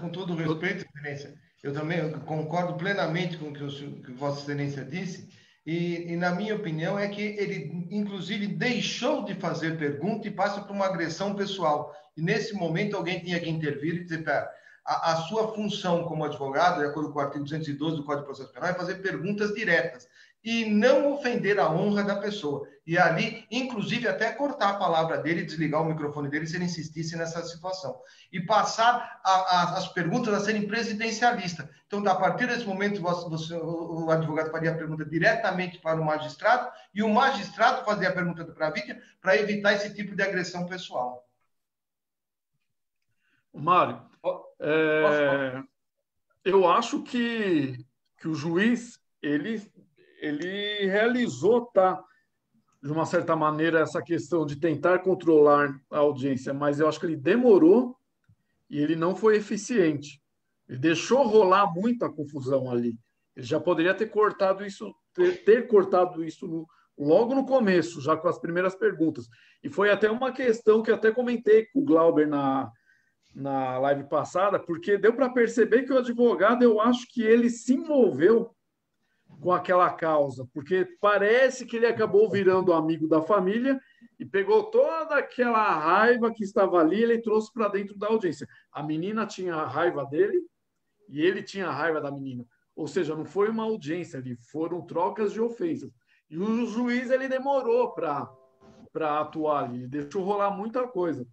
Com todo o respeito, Excelência, eu também concordo plenamente com o que Vossa Excelência disse, e na minha opinião é que ele, inclusive, deixou de fazer pergunta e passa por uma agressão pessoal. E, nesse momento, alguém tinha que intervir e dizer, pera, a sua função como advogado, de acordo com o artigo 212 do Código de Processo Penal, é fazer perguntas diretas e não ofender a honra da pessoa. E ali, inclusive, até cortar a palavra dele, desligar o microfone dele se ele insistisse nessa situação. E passar as perguntas a serem presidencialistas. Então, a partir desse momento, o advogado faria a pergunta diretamente para o magistrado e o magistrado fazia a pergunta para a vítima para evitar esse tipo de agressão pessoal. Mário, eu acho que o juiz, ele realizou, de uma certa maneira, essa questão de tentar controlar a audiência, mas eu acho que ele demorou e ele não foi eficiente. Ele deixou rolar muita confusão ali. Ele já poderia ter cortado isso, logo no começo, já com as primeiras perguntas. E foi até uma questão que eu até comentei com o Glauber na live passada, porque deu para perceber que o advogado, eu acho que ele se envolveu com aquela causa, porque parece que ele acabou virando amigo da família e pegou toda aquela raiva que estava ali, ele trouxe para dentro da audiência. A menina tinha raiva dele e ele tinha raiva da menina. Ou seja, não foi uma audiência ali, foram trocas de ofensas. E o juiz, ele demorou para atuar ali, ele deixou rolar muita coisa.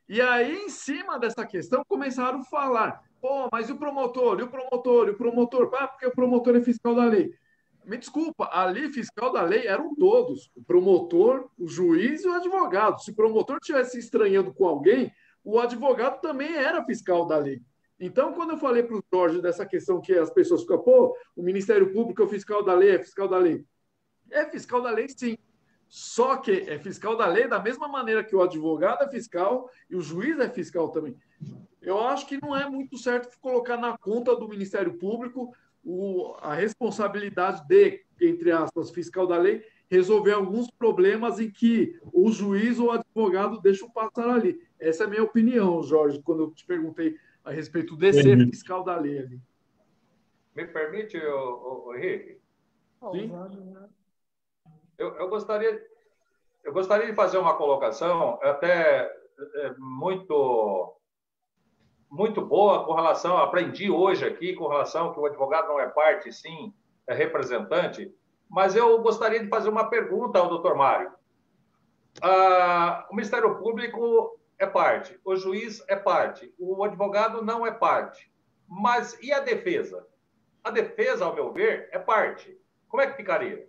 E aí, em cima dessa questão, começaram a falar, pô, mas e o promotor? E o promotor? E o promotor? Porque o promotor é fiscal da lei. Me desculpa, ali fiscal da lei eram todos, o promotor, o juiz e o advogado. Se o promotor estivesse se estranhando com alguém, o advogado também era fiscal da lei. Então, quando eu falei para o Jorge dessa questão que as pessoas ficam, pô, o Ministério Público é o fiscal da lei, é fiscal da lei. É fiscal da lei, sim. Só que é fiscal da lei da mesma maneira que o advogado é fiscal e o juiz é fiscal também. Eu acho que não é muito certo colocar na conta do Ministério Público a responsabilidade de, entre aspas, fiscal da lei, resolver alguns problemas em que o juiz ou o advogado deixam passar ali. Essa é a minha opinião, Jorge, quando eu te perguntei a respeito de ser fiscal da lei ali. Me permite, Henrique? Sim. Eu gostaria de fazer uma colocação até muito boa com relação, aprendi hoje aqui com relação que o advogado não é parte, sim, é representante, mas eu gostaria de fazer uma pergunta ao doutor Mário. O Ministério Público é parte, o juiz é parte, o advogado não é parte, mas e a defesa? A defesa, ao meu ver, é parte. Como é que ficaria?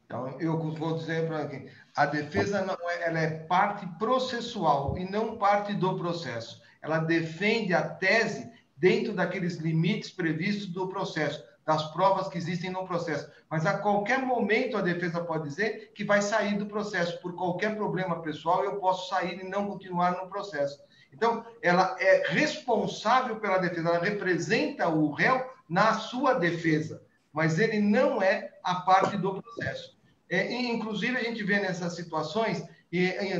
Então, eu vou dizer para aqui, a defesa ela é parte processual e não parte do processo. Ela defende a tese dentro daqueles limites previstos do processo, das provas que existem no processo. Mas a qualquer momento a defesa pode dizer que vai sair do processo. Por qualquer problema pessoal, eu posso sair e não continuar no processo. Então, ela é responsável pela defesa, ela representa o réu na sua defesa, mas ele não é a parte do processo. Inclusive, a gente vê nessas situações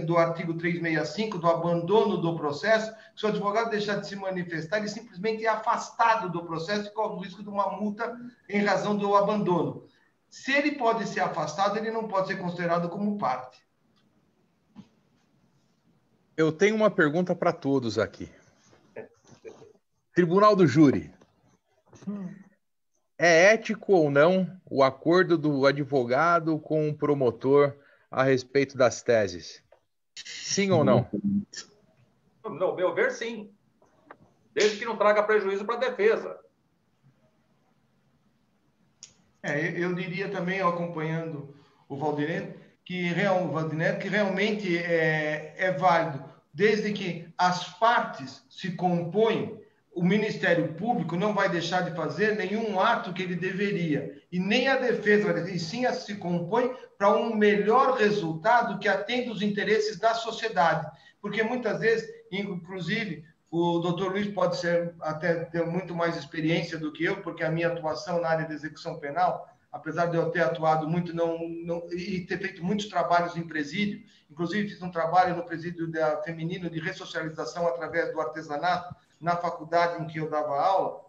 do artigo 365, do abandono do processo, que se o advogado deixar de se manifestar, ele simplesmente é afastado do processo e corre o risco de uma multa em razão do abandono. Se ele pode ser afastado, ele não pode ser considerado como parte. Eu tenho uma pergunta para todos aqui. Tribunal do Júri. É ético ou não o acordo do advogado com o promotor a respeito das teses? Sim ou não? No meu ver, sim. Desde que não traga prejuízo para a defesa. Eu diria também, acompanhando o Valdinei, que realmente é válido, desde que as partes se compõem, o Ministério Público não vai deixar de fazer nenhum ato que ele deveria, e nem a defesa, e sim se compõe para um melhor resultado que atenda os interesses da sociedade. Porque muitas vezes, inclusive, o doutor Luiz pode até ter muito mais experiência do que eu, porque a minha atuação na área de execução penal, apesar de eu ter atuado muito e ter feito muitos trabalhos em presídio, inclusive fiz um trabalho no presídio feminino de ressocialização através do artesanato, na faculdade em que eu dava aula,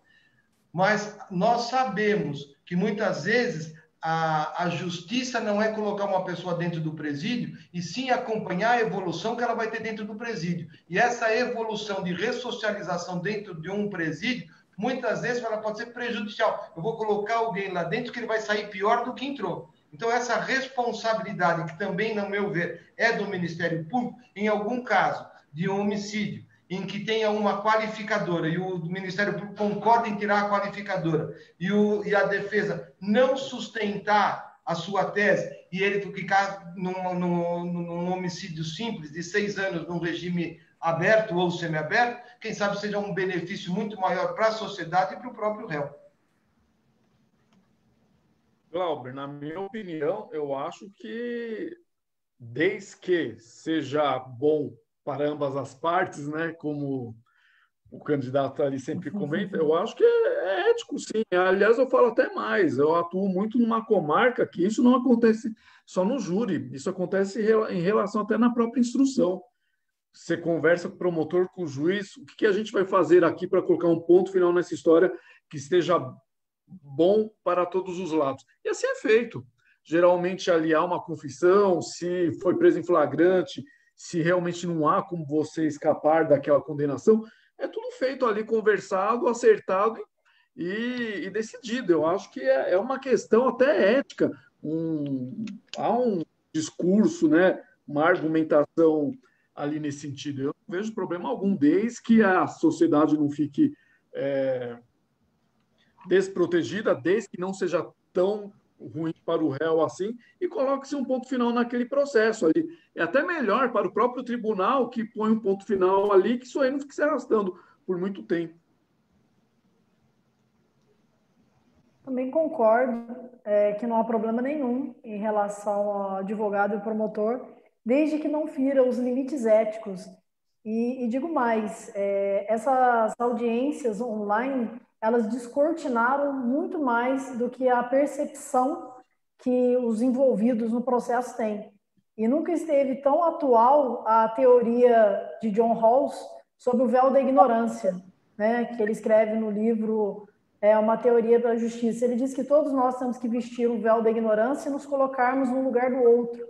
mas nós sabemos que muitas vezes a justiça não é colocar uma pessoa dentro do presídio, e sim acompanhar a evolução que ela vai ter dentro do presídio. E essa evolução de ressocialização dentro de um presídio, muitas vezes ela pode ser prejudicial. Eu vou colocar alguém lá dentro que ele vai sair pior do que entrou. Então, essa responsabilidade, que também, no meu ver, é do Ministério Público, em algum caso de um homicídio, em que tenha uma qualificadora e o Ministério Público concorda em tirar a qualificadora e a defesa não sustentar a sua tese e ele ficar num homicídio simples de 6 anos num regime aberto ou semiaberto, quem sabe seja um benefício muito maior para a sociedade e para o próprio réu. Glauber, na minha opinião, eu acho que desde que seja bom para ambas as partes, né, como o candidato ali sempre comenta, eu acho que é ético, sim. Aliás, eu falo até mais, eu atuo muito numa comarca que isso não acontece só no júri, isso acontece em relação até na própria instrução. Você conversa com o promotor, com o juiz, o que a gente vai fazer aqui para colocar um ponto final nessa história que esteja bom para todos os lados. E assim é feito. Geralmente ali há uma confissão, se foi preso em flagrante, se realmente não há como você escapar daquela condenação, é tudo feito ali, conversado, acertado e decidido. Eu acho que é uma questão até ética. Há um discurso, né, uma argumentação ali nesse sentido. Eu não vejo problema algum, desde que a sociedade não fique desprotegida, desde que não seja tão ruim para o réu assim, e coloque-se um ponto final naquele processo ali. É até melhor para o próprio tribunal que põe um ponto final ali, que isso aí não fique se arrastando por muito tempo. Também concordo que não há problema nenhum em relação ao advogado e promotor, desde que não fira os limites éticos. E digo mais, essas audiências online, elas descortinaram muito mais do que a percepção que os envolvidos no processo têm. E nunca esteve tão atual a teoria de John Rawls sobre o véu da ignorância, né, que ele escreve no livro Uma Teoria da Justiça. Ele diz que todos nós temos que vestir o véu da ignorância e nos colocarmos no lugar do outro.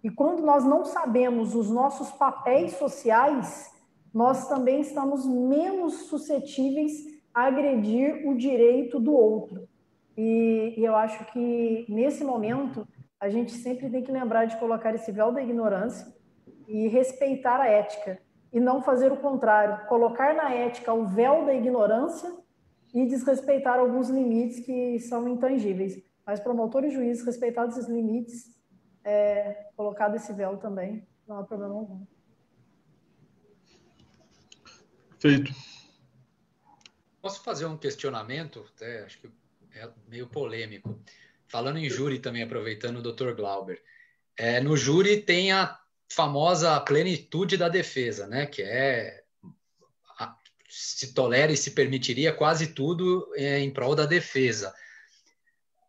E quando nós não sabemos os nossos papéis sociais, nós também estamos menos suscetíveis a agredir o direito do outro. E eu acho que, nesse momento, a gente sempre tem que lembrar de colocar esse véu da ignorância e respeitar a ética. E não fazer o contrário, colocar na ética o véu da ignorância e desrespeitar alguns limites que são intangíveis. Mas promotor e juiz, respeitados esses limites, colocado esse véu também, não há problema algum. Feito. Posso fazer um questionamento? Acho que é meio polêmico. Falando em júri também, aproveitando o Dr. Glauber. No júri tem a famosa plenitude da defesa, né? Que se tolera e se permitiria quase tudo em prol da defesa.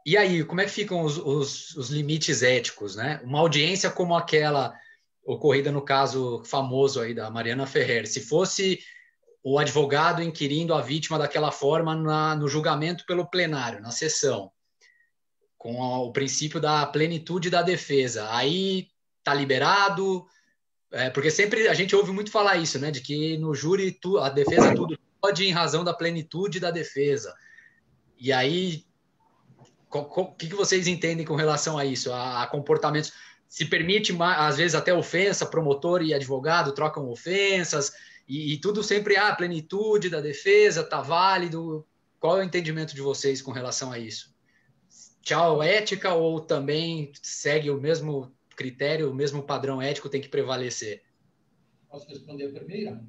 E aí, como é que ficam os limites éticos, né? Uma audiência como aquela ocorrida no caso famoso aí da Mariana Ferrer, se fosse o advogado inquirindo a vítima daquela forma no julgamento pelo plenário, na sessão, com o princípio da plenitude da defesa, aí está liberado, porque sempre a gente ouve muito falar isso, né, de que no júri a defesa tudo pode em razão da plenitude da defesa. E aí, o que vocês entendem com relação a isso, a comportamentos? Se permite, às vezes, até ofensa, promotor e advogado trocam ofensas, E tudo sempre, a plenitude da defesa, tá válido. Qual é o entendimento de vocês com relação a isso? Tchau, ética, ou também segue o mesmo critério, o mesmo padrão ético tem que prevalecer? Posso responder a primeira?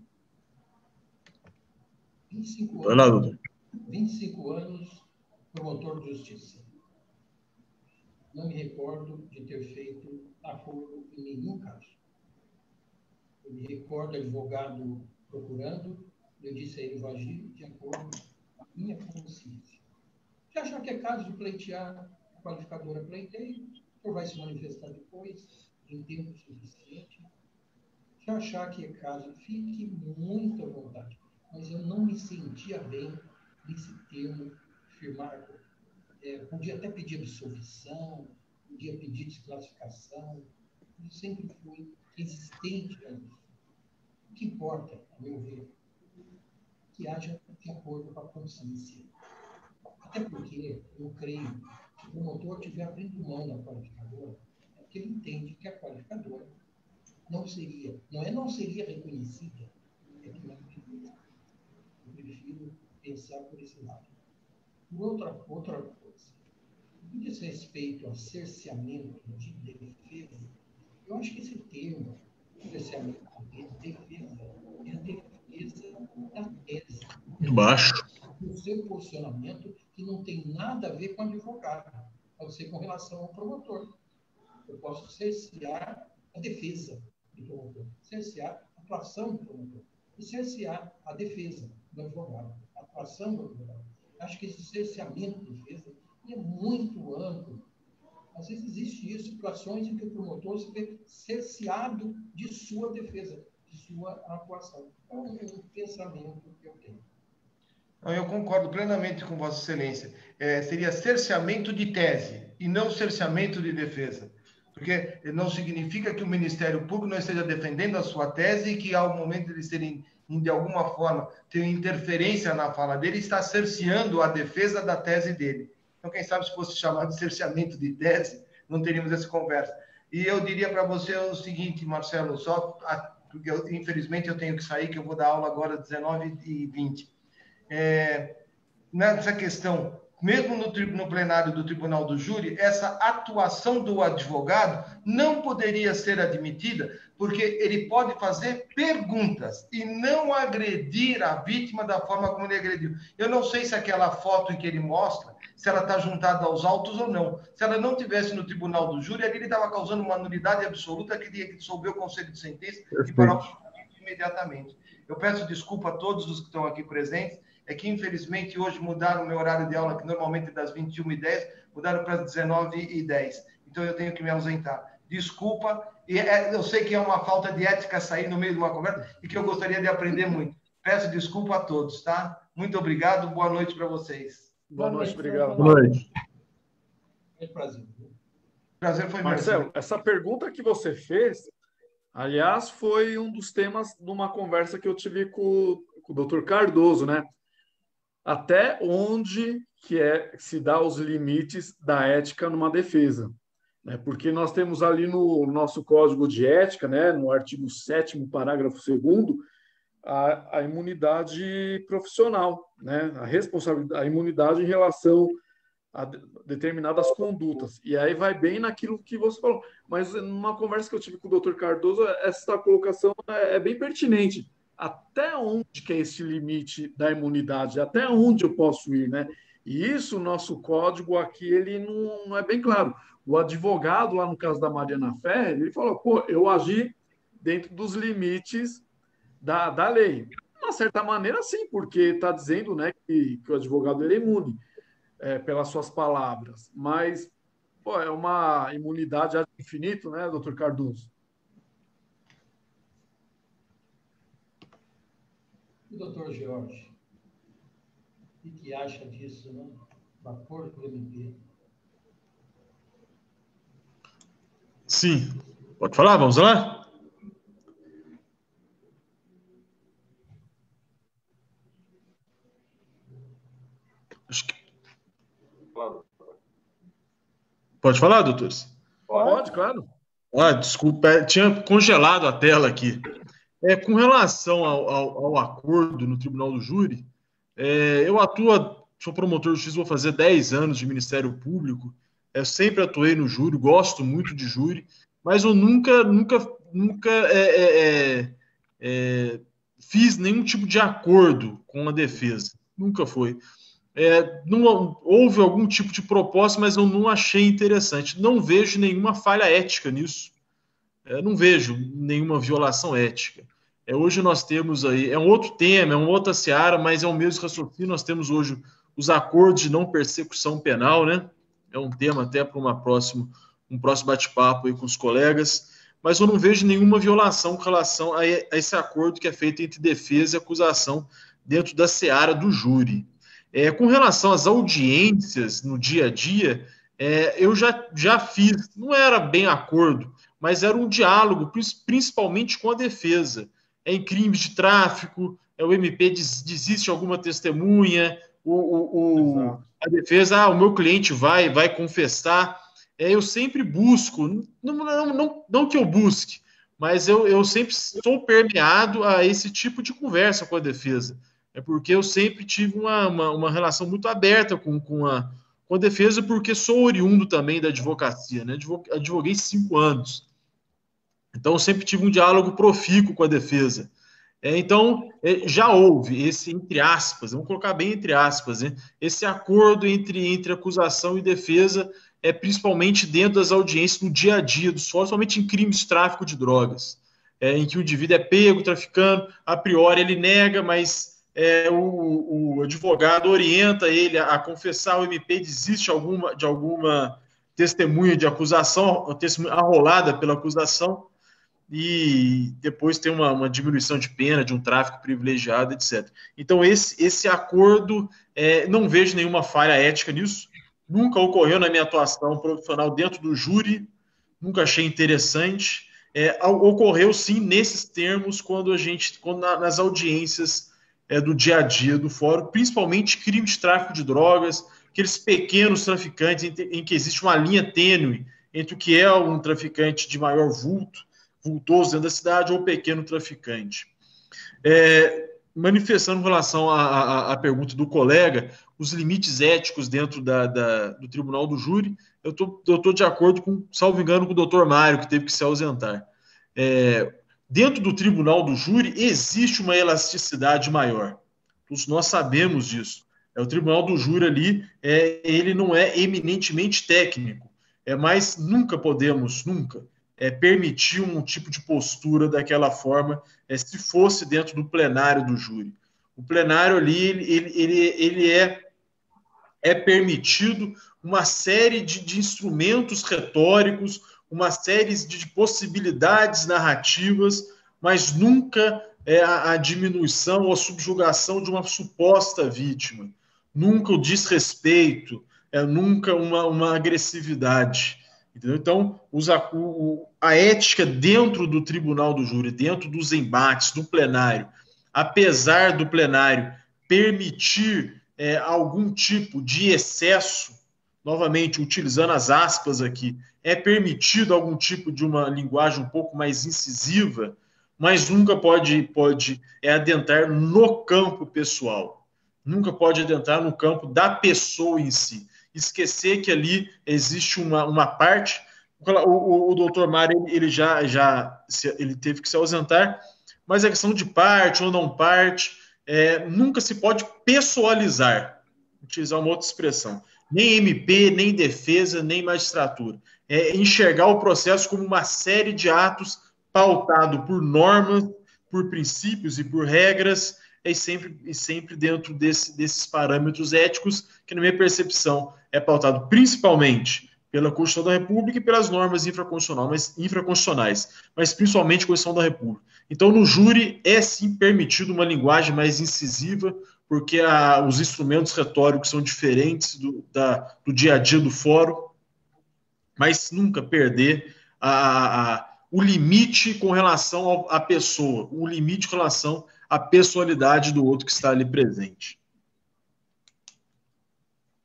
25 Vai lá, anos, doutor. 25 anos promotor de justiça. Não me recordo de ter feito acordo em nenhum caso. Eu me recordo advogado procurando, eu disse a ele, vou agir de acordo com a minha consciência. Se achar que é caso de pleitear, a qualificadora pleiteia, o senhor vai se manifestar depois, em tempo suficiente. Se achar que é caso, fique muito à vontade. Mas eu não me sentia bem nesse termo, firmar. Podia até pedir absolvição, podia pedir desclassificação. Eu sempre fui resistente a isso. O que importa, a meu ver, que haja de acordo com a consciência. Até porque eu creio que o promotor estiver abrindo mão da qualificadora, é porque ele entende que a qualificadora não seria reconhecida, é que não deveria. Eu prefiro pensar por esse lado. Por outra coisa, no que diz respeito a cerceamento de defesa, eu acho que esse termo, cerceamento de defesa, é a defesa da tese. Embaixo. O seu posicionamento que não tem nada a ver com o advogado, pode ser com relação ao promotor. Eu posso cercear a defesa do promotor, cercear a atuação do promotor, e cercear a defesa do advogado, a atuação do advogado. Acho que esse cerceamento de defesa é muito amplo. Às vezes existe situações em que o promotor se vê cerceado de sua defesa, de sua atuação. É um pensamento que eu tenho. Eu concordo plenamente com Vossa Excelência. Seria cerceamento de tese e não cerceamento de defesa. Porque não significa que o Ministério Público não esteja defendendo a sua tese e que, ao momento de eles terem, de alguma forma, ter interferência na fala dele, está cerceando a defesa da tese dele. Então, quem sabe, se fosse chamado de cerceamento de tese, não teríamos essa conversa. E eu diria para você o seguinte, Marcelo, porque infelizmente eu tenho que sair, que eu vou dar aula agora às 19h20. Nessa questão, mesmo no plenário do Tribunal do Júri, essa atuação do advogado não poderia ser admitida, porque ele pode fazer perguntas e não agredir a vítima da forma como ele agrediu. Eu não sei se aquela foto em que ele mostra, se ela está juntada aos autos ou não. Se ela não tivesse no Tribunal do Júri, ele estava causando uma nulidade absoluta que teria que dissolver o conselho de sentença e parar o julgamento imediatamente. Eu peço desculpa a todos os que estão aqui presentes, é que, infelizmente, hoje mudaram o meu horário de aula, que normalmente é das 21h10, mudaram para as 19h10. Então, eu tenho que me ausentar. Desculpa, e eu sei que é uma falta de ética sair no meio de uma conversa e que eu gostaria de aprender muito. Peço desculpa a todos, tá? Muito obrigado, boa noite para vocês. Boa noite, obrigado. Boa noite. É prazer. Prazer foi meu. Marcelo, essa pergunta que você fez, aliás, foi um dos temas de uma conversa que eu tive com o Dr. Cardoso, né? Até onde que se dá os limites da ética numa defesa, né? Porque nós temos ali no nosso Código de Ética, né, no artigo 7º, parágrafo 2º, a imunidade profissional, né, a imunidade em relação a determinadas condutas. E aí vai bem naquilo que você falou. Mas numa conversa que eu tive com o Dr. Cardoso, essa colocação é bem pertinente. Até onde que é esse limite da imunidade? Até onde eu posso ir, né? E isso, o nosso código aqui, ele não é bem claro. O advogado, lá no caso da Mariana Ferrer, ele falou, eu agi dentro dos limites da lei. De uma certa maneira, sim, porque está dizendo, né, que o advogado ele é imune pelas suas palavras. Mas é uma imunidade ad infinito, né, doutor Cardoso? O doutor Jorge, o que acha disso, né? Do acordo do MP? Sim. Pode falar? Vamos lá? Acho que... Pode falar, doutores? Pode, claro. Desculpa, tinha congelado a tela aqui. Com relação ao acordo no Tribunal do Júri, eu sou promotor de justiça, vou fazer 10 anos de Ministério Público, sempre atuei no júri, gosto muito de júri, mas eu nunca fiz nenhum tipo de acordo com a defesa. Nunca foi. Não, houve algum tipo de proposta, mas eu não achei interessante. Não vejo nenhuma falha ética nisso. Não vejo nenhuma violação ética. Hoje nós temos aí, é um outro tema, é uma outra seara, mas é o mesmo raciocínio. Nós temos hoje os acordos de não persecução penal, né? É um tema até para um próximo bate-papo aí com os colegas, mas eu não vejo nenhuma violação com relação a esse acordo que é feito entre defesa e acusação dentro da seara do júri. Com relação às audiências no dia a dia, eu já fiz, não era bem acordo, mas era um diálogo, principalmente com a defesa. Em crimes de tráfico, o MP desiste alguma testemunha, a defesa, o meu cliente vai confessar. Eu sempre busco, não que eu busque, mas eu sempre estou permeado a esse tipo de conversa com a defesa. Porque eu sempre tive uma relação muito aberta com a defesa, porque sou oriundo também da advocacia, né? Advoguei 5 anos. Então, eu sempre tive um diálogo profícuo com a defesa. Então, já houve esse, entre aspas, vamos colocar bem entre aspas, né? Esse acordo entre acusação e defesa, principalmente dentro das audiências, no dia a dia dos fóruns, somente em crimes de tráfico de drogas, em que o indivíduo é pego traficando, a priori ele nega, mas o advogado orienta ele a confessar, o MP desiste de alguma testemunha de acusação, testemunha arrolada pela acusação, e depois tem uma diminuição de pena, de um tráfico privilegiado, etc. Então, esse acordo, não vejo nenhuma falha ética nisso, nunca ocorreu na minha atuação profissional dentro do júri, nunca achei interessante. Ocorreu, sim, nesses termos, quando nas audiências do dia a dia do fórum, principalmente crime de tráfico de drogas, aqueles pequenos traficantes em que existe uma linha tênue entre o que é um traficante de maior vultoso dentro da cidade ou pequeno traficante. Manifestando em relação à pergunta do colega, os limites éticos dentro do Tribunal do Júri, eu estou de acordo com, salvo engano, com o doutor Mário, que teve que se ausentar. Dentro do Tribunal do Júri existe uma elasticidade maior. Nós sabemos disso. O Tribunal do Júri ali, ele não é eminentemente técnico, mas nunca podemos permitir um tipo de postura daquela forma, se fosse dentro do plenário do júri. O plenário ali, ele é permitido uma série de instrumentos retóricos, uma série de possibilidades narrativas, mas nunca a diminuição ou a subjugação de uma suposta vítima, nunca o desrespeito, nunca uma agressividade. Entendeu? Então, a ética dentro do Tribunal do Júri, dentro dos embates, do plenário, apesar do plenário permitir algum tipo de excesso, novamente, utilizando as aspas aqui, é permitido algum tipo de uma linguagem um pouco mais incisiva, mas nunca pode adentrar no campo pessoal, nunca pode adentrar no campo da pessoa em si. Esquecer que ali existe uma parte. O doutor Mário, ele teve que se ausentar, mas a questão de parte ou não parte, nunca se pode pessoalizar, utilizar uma outra expressão. Nem MP, nem defesa, nem magistratura. Enxergar o processo como uma série de atos pautado por normas, por princípios e por regras, e sempre dentro desses parâmetros éticos, que, na minha percepção, é pautado principalmente pela Constituição da República e pelas normas infraconstitucionais, mas principalmente a Constituição da República. Então, no júri, sim permitido uma linguagem mais incisiva, porque os instrumentos retóricos são diferentes do dia a dia do fórum, mas nunca perder o limite com relação à pessoa, o limite com relação à pessoalidade do outro que está ali presente.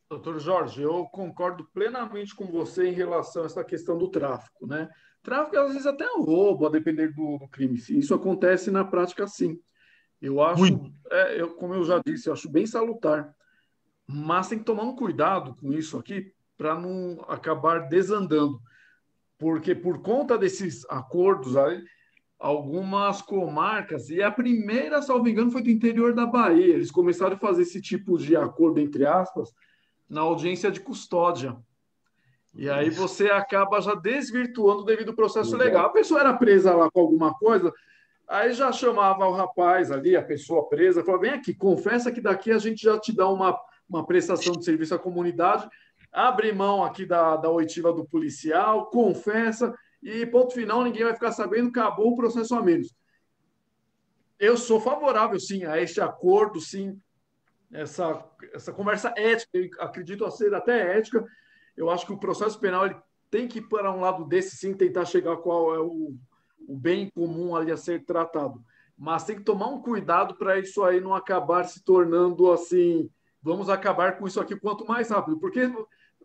Doutor Jorge, eu concordo plenamente com você em relação a essa questão do tráfico, né? Tráfico, às vezes, até roubo, a depender do crime. Isso acontece na prática, sim. Eu acho, como eu já disse, eu acho bem salutar. Mas tem que tomar um cuidado com isso aqui para não acabar desandando. Porque por conta desses acordos aí, algumas comarcas, e a primeira, salvo engano, foi do interior da Bahia, eles começaram a fazer esse tipo de acordo, entre aspas, na audiência de custódia. E aí você acaba já desvirtuando devido ao processo legal. A pessoa era presa lá com alguma coisa, aí já chamava o rapaz ali, a pessoa presa, falava, vem aqui, confessa que daqui a gente já te dá uma prestação de serviço à comunidade, abre mão aqui da oitiva do policial, confessa, e ponto final, ninguém vai ficar sabendo, acabou o processo a menos. Eu sou favorável, sim, a este acordo, sim, essa conversa ética, eu acredito a ser até ética. Eu acho que o processo penal ele tem que ir para um lado desse, sim, tentar chegar a qual é o bem comum ali a ser tratado. Mas tem que tomar um cuidado para isso aí não acabar se tornando assim, vamos acabar com isso aqui quanto mais rápido, porque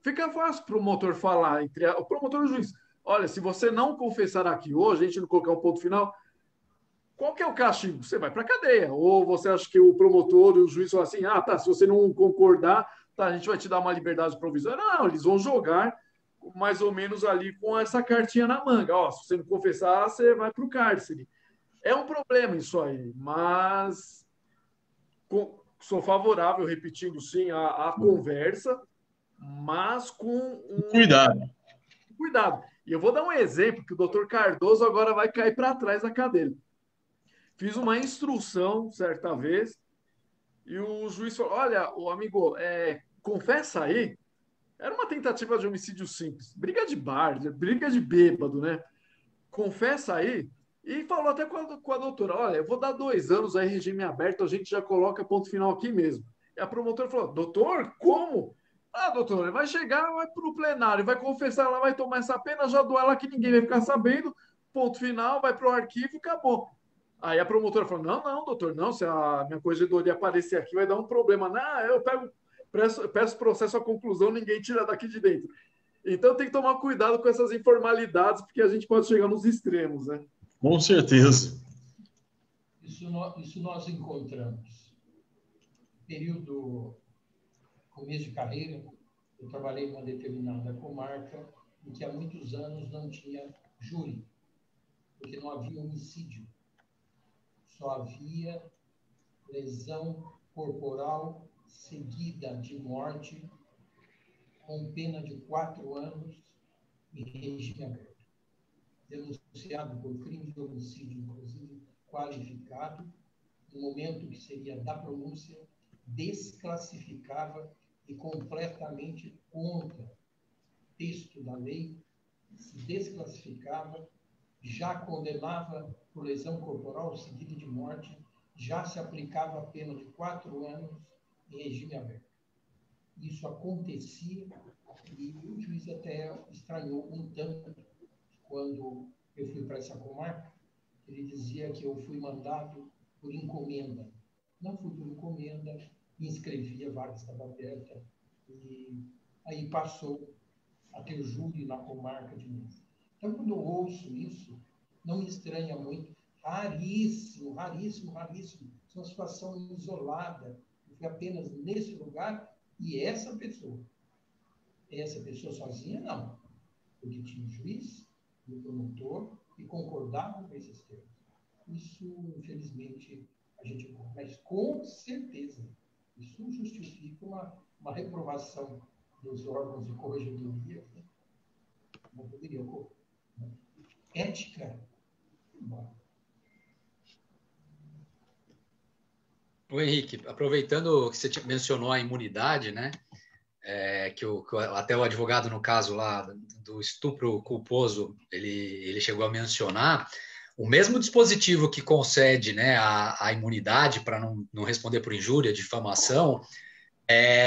fica fácil para o promotor falar, o promotor e o juiz, olha, se você não confessar aqui hoje, a gente não colocar um ponto final, qual que é o castigo? Você vai para a cadeia. Ou você acha que o promotor e o juiz falam assim, tá, se você não concordar, tá, a gente vai te dar uma liberdade provisória. Não, eles vão jogar mais ou menos ali com essa cartinha na manga. Ó, se você não confessar, você vai para o cárcere. É um problema isso aí, mas sou favorável, repetindo sim, a conversa, mas com cuidado. E eu vou dar um exemplo, que o doutor Cardoso agora vai cair para trás da cadeira. Fiz uma instrução, certa vez, e o juiz falou, olha, o amigo, confessa aí. Era uma tentativa de homicídio simples. Briga de bar, briga de bêbado, né? Confessa aí. E falou até com a doutora, olha, eu vou dar 2 anos aí, regime aberto, a gente já coloca ponto final aqui mesmo. E a promotora falou, doutor, como? Doutor, ele vai chegar, vai para o plenário, vai confessar, ela vai tomar essa pena, já dou ela que ninguém vai ficar sabendo, ponto final, vai para o arquivo e acabou. Aí a promotora falou, não, doutor, não, se a minha corregedoria aparecer aqui vai dar um problema. Não, eu peço processo à conclusão, ninguém tira daqui de dentro. Então tem que tomar cuidado com essas informalidades, porque a gente pode chegar nos extremos, né? Com certeza. Isso nós encontramos. Período, começo de carreira, eu trabalhei em uma determinada comarca em que há muitos anos não tinha júri, porque não havia homicídio. Só havia lesão corporal seguida de morte com pena de 4 anos em regime aberto. Denunciado por crime de homicídio, inclusive qualificado, no momento que seria da pronúncia, desclassificava e completamente contra o texto da lei, se desclassificava, já condenava por lesão corporal seguida de morte, já se aplicava a pena de 4 anos em regime aberto. Isso acontecia e o juiz até estranhou um tanto quando eu fui para essa comarca. Ele dizia que eu fui mandado por encomenda. Não fui por encomenda, me inscrevi, a vaga estava aberta e aí passou a ter júri na comarca de Minas. Então, quando eu ouço isso, não me estranha muito. Raríssimo. Isso é uma situação isolada. Eu fui apenas nesse lugar e essa pessoa sozinha, não. Porque tinha um juiz, um promotor e concordavam com esses termos. Isso, infelizmente, a gente... Mas, com certeza, isso justifica uma reprovação dos órgãos de corregedoria. Não poderia ocorrer. Ética. Bom. Ô, Henrique, aproveitando que você mencionou a imunidade, né? Até o advogado, no caso lá do estupro culposo, ele chegou a mencionar, o mesmo dispositivo que concede, né, a imunidade para não responder por injúria, difamação,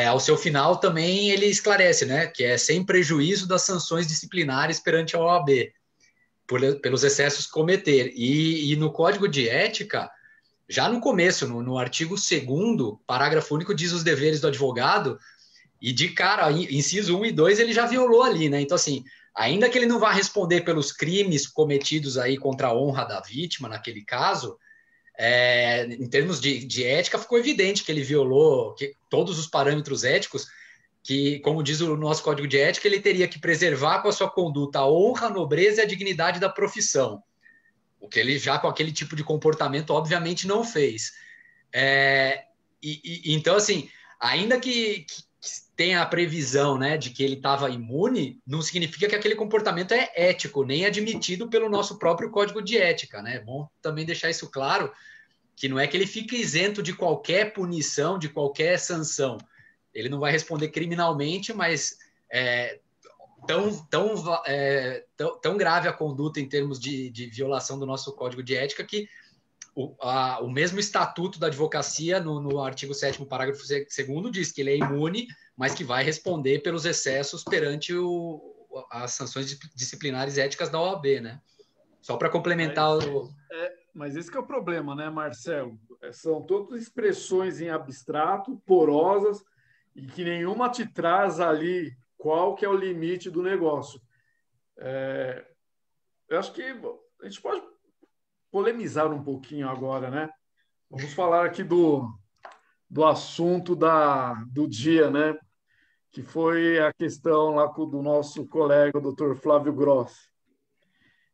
ao seu final também ele esclarece, né, que é sem prejuízo das sanções disciplinares perante a OAB, pelos excessos que cometer. E no Código de Ética, já no começo, no artigo 2º, parágrafo único, diz os deveres do advogado, e de cara, inciso 1 e 2, ele já violou ali, né? Então, assim, ainda que ele não vá responder pelos crimes cometidos aí contra a honra da vítima, naquele caso, em termos de ética, ficou evidente que ele violou todos os parâmetros éticos que, como diz o nosso código de ética, ele teria que preservar com a sua conduta a honra, a nobreza e a dignidade da profissão. O que ele já, com aquele tipo de comportamento, obviamente não fez. Então, assim, ainda que tenha a previsão, né, de que ele estava imune, não significa que aquele comportamento é ético, nem admitido pelo nosso próprio código de ética, né? É bom também deixar isso claro, que não é que ele fique isento de qualquer punição, de qualquer sanção. Ele não vai responder criminalmente, mas tão grave a conduta em termos de violação do nosso código de ética que o mesmo estatuto da advocacia, no artigo 7º, parágrafo 2º, diz que ele é imune, mas que vai responder pelos excessos perante as sanções disciplinares éticas da OAB, né? Só para complementar Mas esse que é o problema, né, Marcelo? São todas expressões em abstrato, porosas, e que nenhuma te traz ali qual que é o limite do negócio. Eu acho que a gente pode polemizar um pouquinho agora, né? Vamos falar aqui do assunto do dia, né? Que foi a questão lá do nosso colega, o Dr. Flávio Grossi.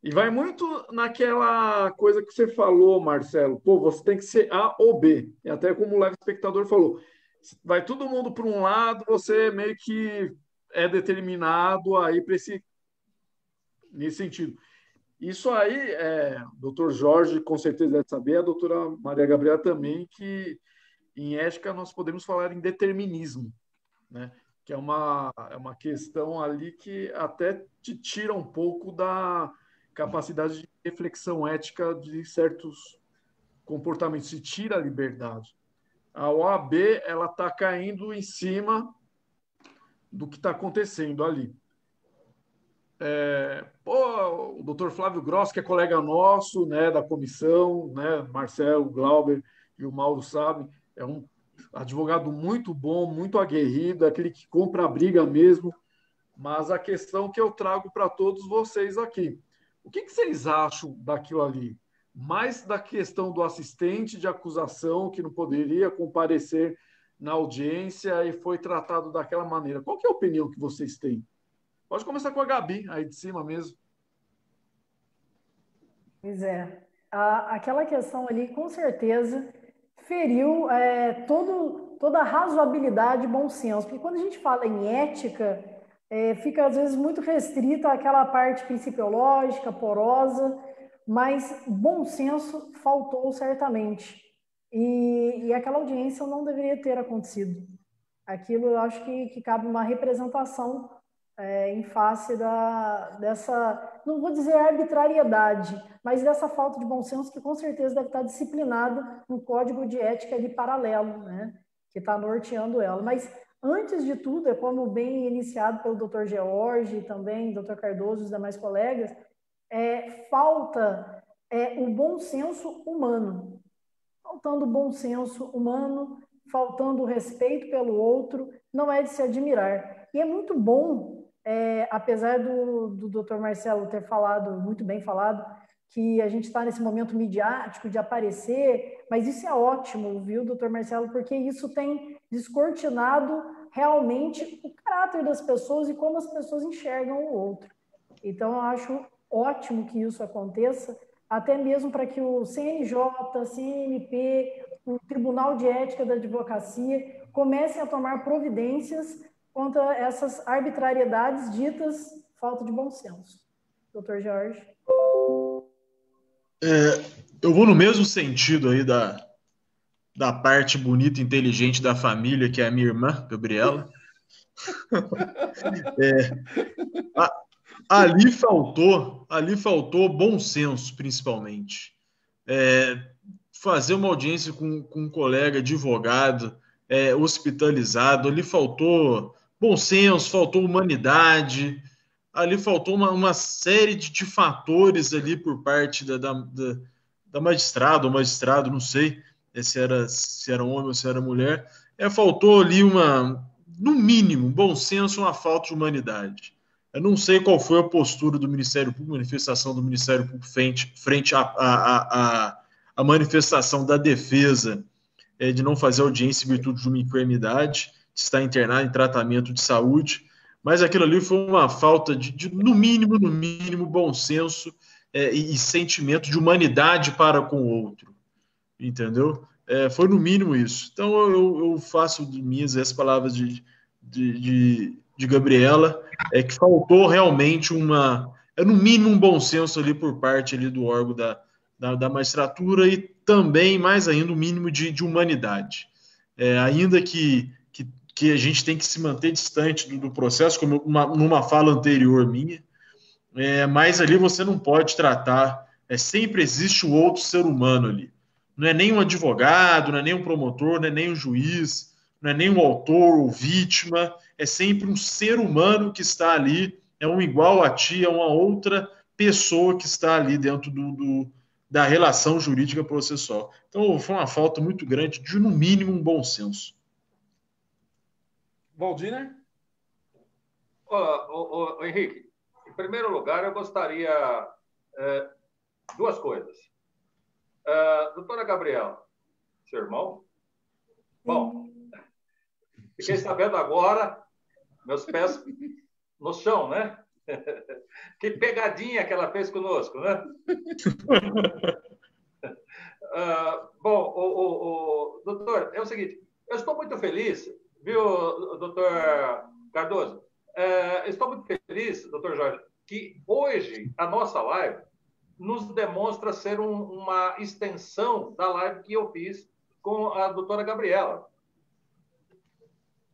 E vai muito naquela coisa que você falou, Marcelo. Pô, você tem que ser A ou B. E até como o leve espectador falou, vai todo mundo para um lado, você meio que é determinado aí para nesse sentido. Isso aí, o doutor Jorge com certeza deve saber, a doutora Maria Gabriela também, que em ética nós podemos falar em determinismo, né? Que é uma questão ali que até te tira um pouco da capacidade de reflexão ética de certos comportamentos, se tira a liberdade. A OAB ela está caindo em cima do que está acontecendo ali. O doutor Flávio Grossi, que é colega nosso, né, da comissão, né, Marcelo, Glauber e o Mauro sabem, é um advogado muito bom, muito aguerrido, aquele que compra a briga mesmo, mas a questão que eu trago para todos vocês aqui, o que vocês acham daquilo ali? Mais da questão do assistente de acusação que não poderia comparecer na audiência e foi tratado daquela maneira. Qual que é a opinião que vocês têm? Pode começar com a Gabi, aí de cima mesmo. Pois é. Aquela questão ali, com certeza, feriu toda a razoabilidade e bom senso. Porque quando a gente fala em ética, fica, às vezes, muito restrita àquela parte principiológica, porosa, mas bom senso faltou certamente. E aquela audiência não deveria ter acontecido. Aquilo, eu acho que cabe uma representação em face dessa, não vou dizer arbitrariedade, mas dessa falta de bom senso que com certeza deve estar disciplinada no código de ética ali paralelo, né, que está norteando ela. Mas, antes de tudo, como bem iniciado pelo Dr. George e também Dr. Cardoso e os demais colegas, falta o bom senso humano. Faltando o bom senso humano, faltando o respeito pelo outro, não é de se admirar. E é muito bom, apesar do Dr. Marcelo ter falado, muito bem falado, que a gente está nesse momento midiático de aparecer, mas isso é ótimo, viu, Dr. Marcelo, porque isso tem descortinado realmente o caráter das pessoas e como as pessoas enxergam o outro. Então, eu acho ótimo que isso aconteça, até mesmo para que o CNJ, CNMP, o Tribunal de Ética da Advocacia comecem a tomar providências contra essas arbitrariedades ditas falta de bom senso. Doutor Jorge. Eu vou no mesmo sentido aí da parte bonita e inteligente da família, que é a minha irmã, Gabriela. Ali faltou bom senso, principalmente. Fazer uma audiência com um colega advogado hospitalizado, ali faltou bom senso, faltou humanidade, ali faltou uma série de fatores ali por parte da magistrada ou magistrado, não sei se era homem ou se era mulher. Faltou ali no mínimo, bom senso, uma falta de humanidade. Eu não sei qual foi a postura do Ministério Público, manifestação do Ministério Público frente à manifestação da defesa de não fazer audiência em virtude de uma enfermidade, de estar internado em tratamento de saúde, mas aquilo ali foi uma falta de no mínimo, bom senso e sentimento de humanidade para com o outro, entendeu? Foi no mínimo isso. Então eu faço de minhas as palavras de Gabriela, que faltou realmente no mínimo um bom senso ali por parte ali do órgão da magistratura e também, mais ainda, o mínimo de humanidade. Ainda que a gente tem que se manter distante do processo, como numa fala anterior minha, mas ali você não pode tratar, sempre existe o outro ser humano ali. Não é nem um advogado, não é nem um promotor, não é nem um juiz, não é nem um autor ou vítima, é sempre um ser humano que está ali, é um igual a ti, é uma outra pessoa que está ali dentro da relação jurídica processual. Então, foi uma falta muito grande de, no mínimo, um bom senso. Valdiner? Olá, Henrique. Em primeiro lugar, eu gostaria duas coisas. Doutora Gabriela, seu irmão? Bom, fiquei sabendo agora, meus pés no chão, né? Que pegadinha que ela fez conosco, né? Bom, doutor, é o seguinte, eu estou muito feliz, viu, doutor Cardoso? Estou muito feliz, doutor Jorge, que hoje a nossa live nos demonstra ser uma extensão da live que eu fiz com a doutora Gabriela.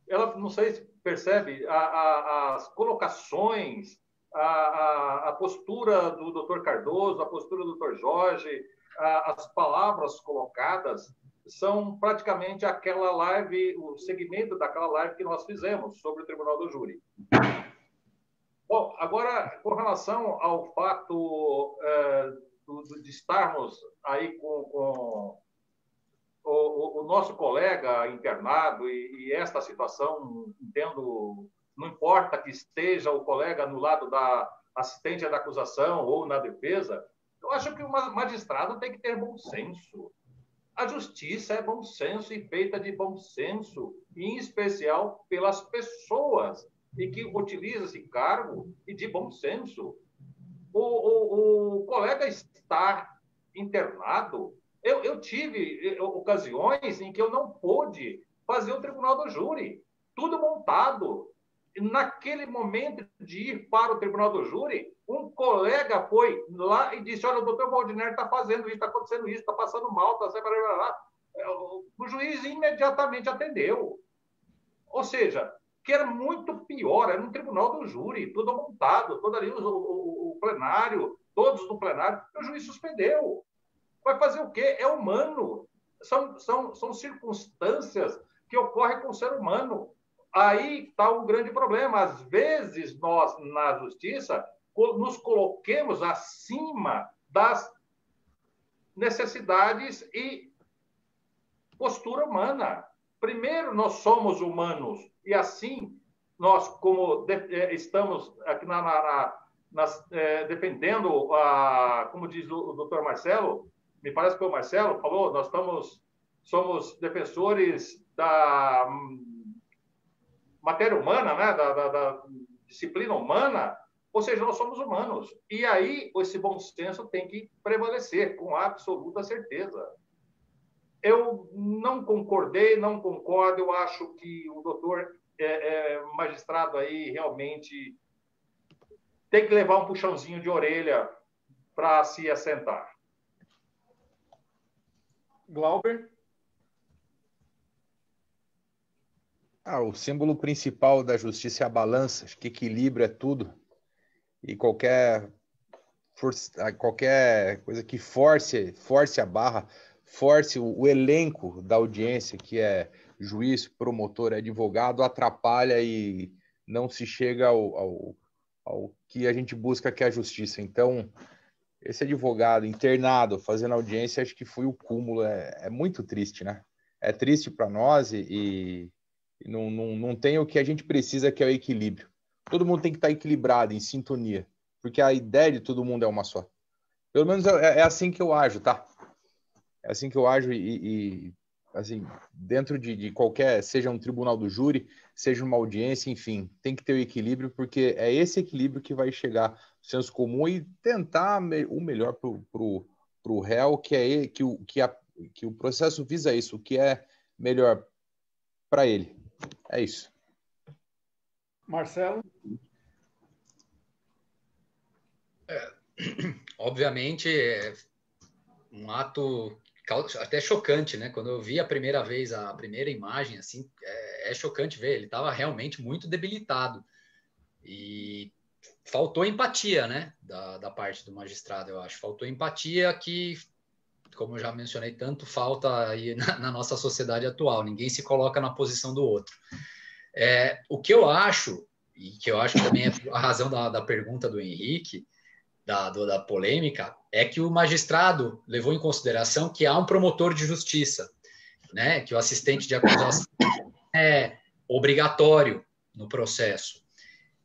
Ela, não sei se percebe, as colocações, a postura do doutor Cardoso, a postura do doutor Jorge, as palavras colocadas são praticamente aquela live, o segmento daquela live que nós fizemos sobre o Tribunal do Júri. Bom, agora, com relação ao fato de estarmos aí com o nosso colega internado e esta situação, entendo, não importa que esteja o colega no lado da assistente da acusação ou na defesa, eu acho que o magistrado tem que ter bom senso. A justiça é bom senso e feita de bom senso, em especial pelas pessoas e que utilizam esse cargo e de bom senso. O colega está internado. Eu tive ocasiões em que eu não pude fazer o tribunal do júri, tudo montado. Naquele momento de ir para o tribunal do júri, um colega foi lá e disse: olha, o doutor Valdiner está fazendo isso, está acontecendo isso, está passando mal, está sempre lá. O juiz imediatamente atendeu. Ou seja, que era muito pior, era um tribunal do júri, tudo montado, todo ali o plenário, todos no plenário, o juiz suspendeu. Vai fazer o quê? É humano. São circunstâncias que ocorrem com o ser humano. Aí está um grande problema. Às vezes, nós, na justiça, nos coloquemos acima das necessidades e postura humana. Primeiro, nós somos humanos. E assim, nós, como estamos aqui defendendo, como diz o doutor Marcelo, me parece que o Marcelo falou, nós somos defensores da matéria humana, né? da disciplina humana, ou seja, nós somos humanos. E aí, esse bom senso tem que prevalecer, com absoluta certeza. Eu não concordei, não concordo, eu acho que o doutor magistrado aí realmente tem que levar um puxãozinho de orelha para se assentar. Glauber? O símbolo principal da justiça é a balança, acho que equilíbrio é tudo. E qualquer coisa que force a barra, force o elenco da audiência, que é juiz, promotor, advogado, atrapalha e não se chega ao que a gente busca, que é a justiça. Então, esse advogado internado fazendo audiência, acho que foi o cúmulo. É muito triste, né? É triste para nós e não tem o que a gente precisa, que é o equilíbrio. Todo mundo tem que estar equilibrado, em sintonia, porque a ideia de todo mundo é uma só. Pelo menos é assim que eu ajo, tá? É assim que eu ajo e assim, dentro de qualquer, seja um tribunal do júri, seja uma audiência, enfim, tem que ter o equilíbrio, porque é esse equilíbrio que vai chegar ao senso comum e tentar o melhor pro réu, que o processo visa isso, o que é melhor para ele. É isso. Marcelo? Obviamente, é um ato até chocante, né? Quando eu vi a primeira vez, a primeira imagem, assim, é chocante ver. Ele estava realmente muito debilitado. E faltou empatia, né? Da parte do magistrado, eu acho. Faltou empatia que, como eu já mencionei, tanto falta aí na nossa sociedade atual. Ninguém se coloca na posição do outro. O que eu acho, e que eu acho que também é a razão da pergunta do Henrique, da polêmica, é que o magistrado levou em consideração que há um promotor de justiça, né? Que o assistente de acusação é obrigatório no processo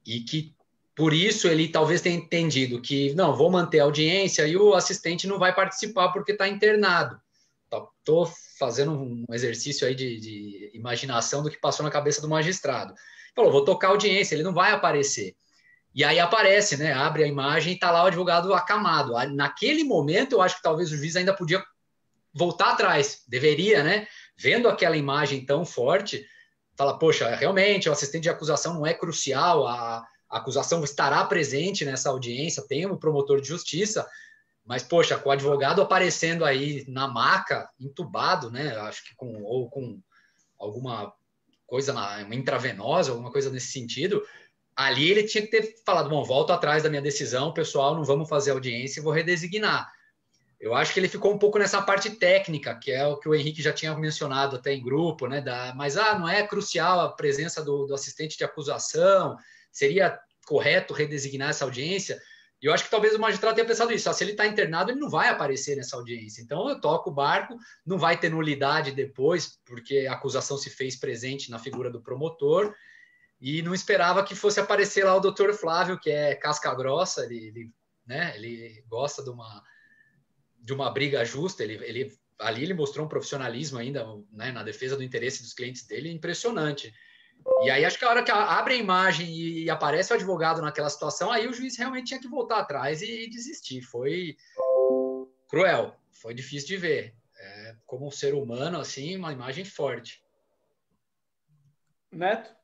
e que, por isso, ele talvez tenha entendido que, não, vou manter a audiência e o assistente não vai participar porque está internado. Estou fazendo um exercício aí de imaginação do que passou na cabeça do magistrado. Falou, vou tocar a audiência, ele não vai aparecer. E aí aparece, né? Abre a imagem e está lá o advogado acamado. Naquele momento, eu acho que talvez o juiz ainda podia voltar atrás. Deveria, né? Vendo aquela imagem tão forte, fala, poxa, realmente o assistente de acusação não é crucial, a acusação estará presente nessa audiência, tem um promotor de justiça, mas, poxa, com o advogado aparecendo aí na maca, entubado, né? Acho que com alguma coisa uma intravenosa, alguma coisa nesse sentido. Ali ele tinha que ter falado, bom, volto atrás da minha decisão, pessoal, não vamos fazer audiência e vou redesignar. Eu acho que ele ficou um pouco nessa parte técnica, que é o que o Henrique já tinha mencionado até em grupo, né? Mas não é crucial a presença do assistente de acusação, seria correto redesignar essa audiência? E eu acho que talvez o magistrado tenha pensado isso, se ele está internado, ele não vai aparecer nessa audiência. Então eu toco o barco, não vai ter nulidade depois, porque a acusação se fez presente na figura do promotor, e não esperava que fosse aparecer lá o doutor Flávio, que é casca grossa, ele gosta de uma briga justa, ali ele mostrou um profissionalismo ainda, né, na defesa do interesse dos clientes dele, impressionante. E aí acho que a hora que abre a imagem e aparece o advogado naquela situação, aí o juiz realmente tinha que voltar atrás e desistir. Foi cruel, foi difícil de ver. Como um ser humano, assim, uma imagem forte. Neto?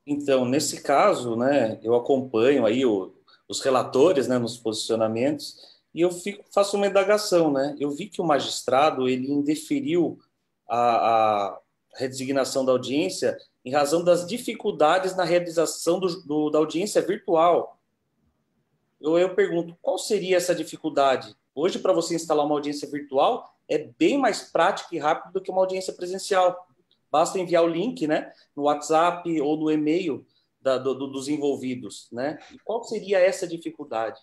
Então, nesse caso, né, eu acompanho aí os relatores, né, nos posicionamentos e eu faço uma indagação, né? Eu vi que o magistrado ele indeferiu a redesignação da audiência em razão das dificuldades na realização da audiência virtual. Eu pergunto, qual seria essa dificuldade? Hoje, para você instalar uma audiência virtual, é bem mais prático e rápido do que uma audiência presencial. Basta enviar o link, né, no WhatsApp ou no e-mail dos envolvidos, né? E qual seria essa dificuldade?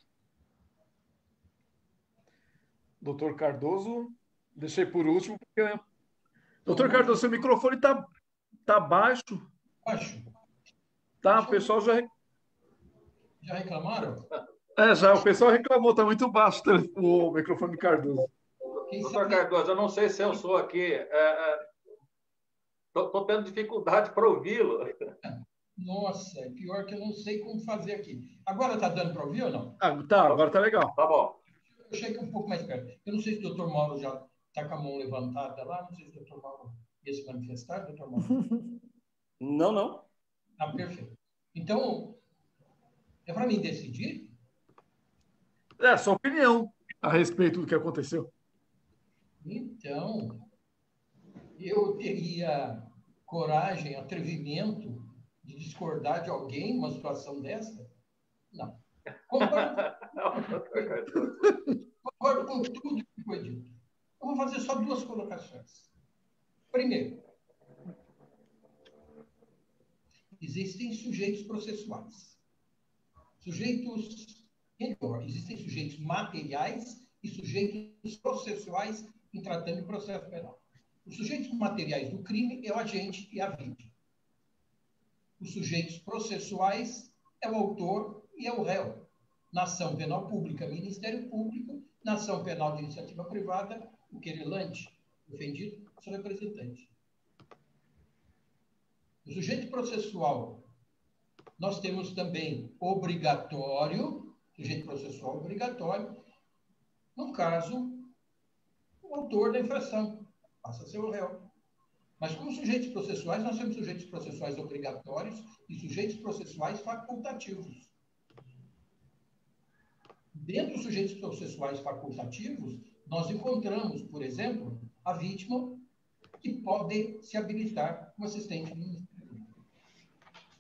Doutor Cardoso, deixei por último, porque... Doutor Cardoso, seu microfone tá baixo. Baixo. Tá, o pessoal já reclamaram? Já, o pessoal reclamou, tá muito baixo o microfone do Cardoso. Doutor Cardoso, eu não sei se eu sou aqui... Estou tendo dificuldade para ouvi-lo. Nossa, é pior que eu não sei como fazer aqui. Agora está dando para ouvir ou não? Tá, agora tá legal. Tá bom. Eu cheguei um pouco mais perto. Eu não sei se o doutor Mauro já está com a mão levantada lá. Não sei se o doutor Mauro ia se manifestar, doutor Mauro. Não. Perfeito. Então, é para mim decidir? Sua opinião a respeito do que aconteceu. Então, eu teria coragem, atrevimento de discordar de alguém numa situação dessa? Não. Concordo com tudo que foi dito. Eu vou fazer só duas colocações. Primeiro, existem sujeitos processuais. Existem sujeitos materiais e sujeitos processuais em tratando de processo penal. Os sujeitos materiais do crime é o agente e a vítima. Os sujeitos processuais é o autor e é o réu. Na ação penal pública, Ministério Público. Na ação penal de iniciativa privada, o querelante, ofendido, seu representante. O sujeito processual, nós temos também obrigatório, sujeito processual obrigatório, no caso, o autor da infração, passa a ser o réu. Mas como sujeitos processuais, nós temos sujeitos processuais obrigatórios e sujeitos processuais facultativos. Dentro dos sujeitos processuais facultativos, nós encontramos, por exemplo, a vítima que pode se habilitar como assistente do Ministério Público.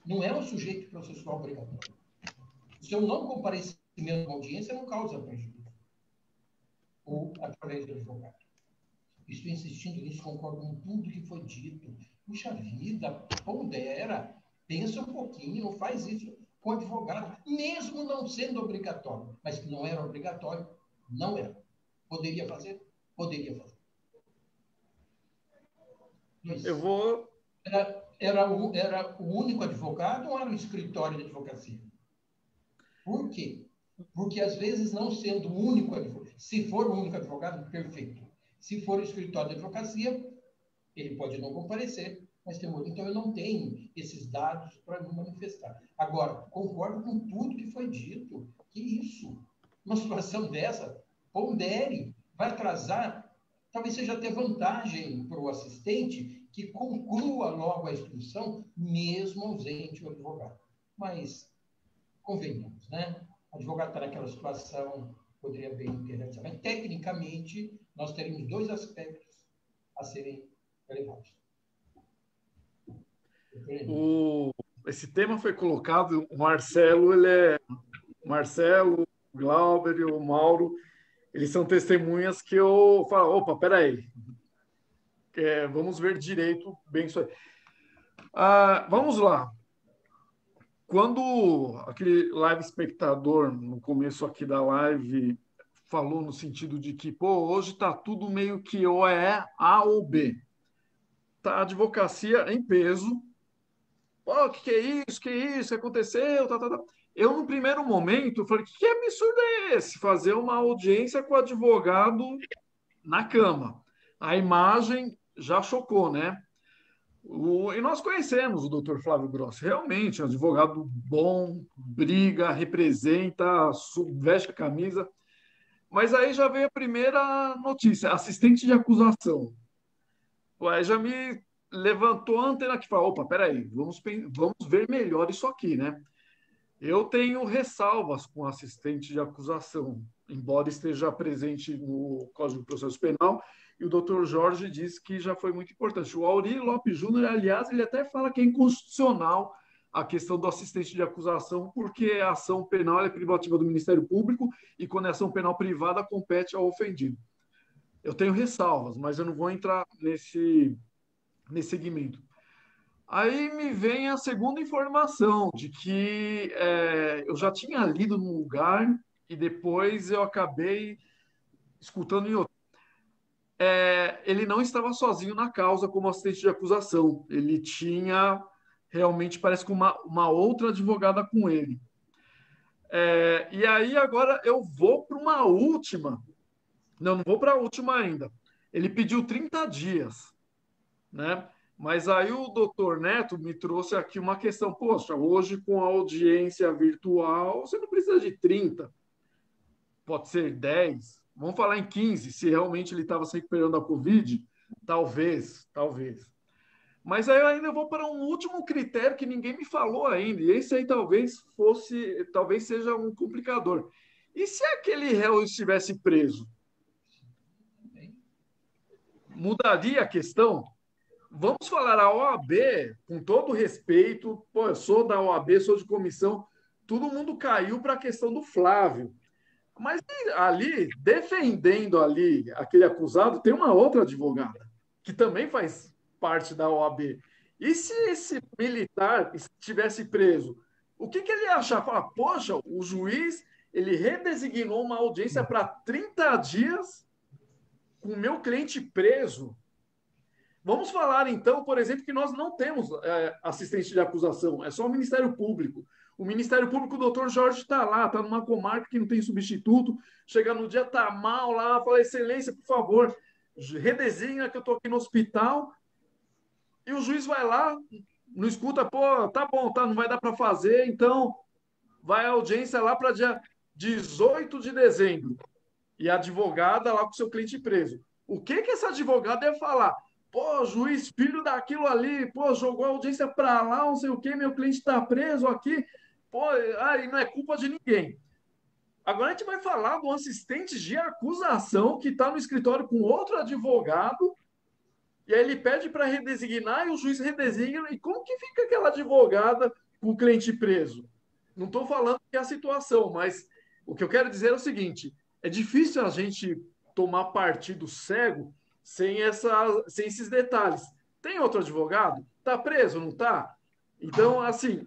Não é um sujeito processual obrigatório. O seu não comparecimento à audiência não causa prejuízo. Ou através do advogado. Estou insistindo nisso, concordo com tudo que foi dito. Puxa vida, pondera, pensa um pouquinho, não faz isso com o advogado, mesmo não sendo obrigatório. Mas que não era obrigatório, não era. Poderia fazer? Poderia fazer. Eu vou... Era o único advogado ou era um escritório de advocacia? Por quê? Porque, às vezes, não sendo o único advogado, se for o único advogado, perfeito. Se for o escritório de advocacia, ele pode não comparecer, mas tem outro. Então, eu não tenho esses dados para me manifestar. Agora, concordo com tudo que foi dito. Que isso? Uma situação dessa, pondere, vai atrasar, talvez seja até vantagem para o assistente que conclua logo a instrução, mesmo ausente o advogado. Mas, convenhamos, né? O advogado está naquela situação, poderia bem ter realizado. Mas, tecnicamente, nós teríamos dois aspectos a serem relevados. Esse tema foi colocado, o Marcelo, o Marcelo, o Glauber e o Mauro, eles são testemunhas que eu falo, opa, peraí, vamos ver direito bem isso aí. Vamos lá. Quando aquele live espectador, no começo aqui da live, falou no sentido de que, hoje está tudo meio que ou é A ou B. Tá a advocacia em peso. Que é isso? Que é isso? Que aconteceu? Eu, no primeiro momento, falei, que absurdo é esse? Fazer uma audiência com o advogado na cama. A imagem já chocou, né? E nós conhecemos o doutor Flávio Grossi, realmente, um advogado bom, briga, representa, veste a camisa. Mas aí já veio a primeira notícia, assistente de acusação. Aí já me levantou a antena que fala, opa, peraí, vamos ver melhor isso aqui, né? Eu tenho ressalvas com assistente de acusação, embora esteja presente no Código de Processo Penal, e o doutor Jorge disse que já foi muito importante. O Aurílio Lopes Júnior, aliás, ele até fala que é inconstitucional a questão do assistente de acusação, porque a ação penal é privativa do Ministério Público e quando é ação penal privada, compete ao ofendido. Eu tenho ressalvas, mas eu não vou entrar nesse segmento. Aí me vem a segunda informação de que eu já tinha lido num lugar e depois eu acabei escutando em outro. Ele não estava sozinho na causa como assistente de acusação. Ele tinha, realmente, parece que uma outra advogada com ele. E aí agora eu vou para uma última. Não vou para a última ainda. Ele pediu 30 dias, né? Mas aí o doutor Neto me trouxe aqui uma questão. Poxa, hoje com a audiência virtual, você não precisa de 30. Pode ser 10. Vamos falar em 15, se realmente ele estava se recuperando da Covid. Talvez. Mas aí eu ainda vou para um último critério que ninguém me falou ainda. E esse aí talvez seja um complicador. E se aquele réu estivesse preso? Mudaria a questão? Vamos falar, a OAB, com todo respeito, eu sou da OAB, sou de comissão, todo mundo caiu para a questão do Flávio. Mas ali, defendendo ali aquele acusado, tem uma outra advogada, que também faz parte da OAB. E se esse militar estivesse preso, o que ele ia achar? Falar, poxa, o juiz ele redesignou uma audiência para 30 dias com o meu cliente preso. Vamos falar, então, por exemplo, que nós não temos assistente de acusação, é só o Ministério Público. O Ministério Público, o doutor Jorge está lá, está numa comarca que não tem substituto, chega no dia, está mal lá, fala, excelência, por favor, redesenha que eu estou aqui no hospital, e o juiz vai lá, não escuta, pô, tá bom, tá, não vai dar para fazer, então vai a audiência lá para dia 18 de dezembro, e a advogada lá com o seu cliente preso. O que essa advogada ia falar? Pô, juiz, filho daquilo ali, pô, jogou a audiência para lá, não sei o quê, meu cliente está preso aqui, pô, aí não é culpa de ninguém. Agora a gente vai falar do assistente de acusação que está no escritório com outro advogado, e aí ele pede para redesignar e o juiz redesigna. E como que fica aquela advogada com o cliente preso? Não estou falando que é a situação, mas o que eu quero dizer é o seguinte, é difícil a gente tomar partido cego sem esses detalhes. Tem outro advogado? Está preso, não está? Então, assim,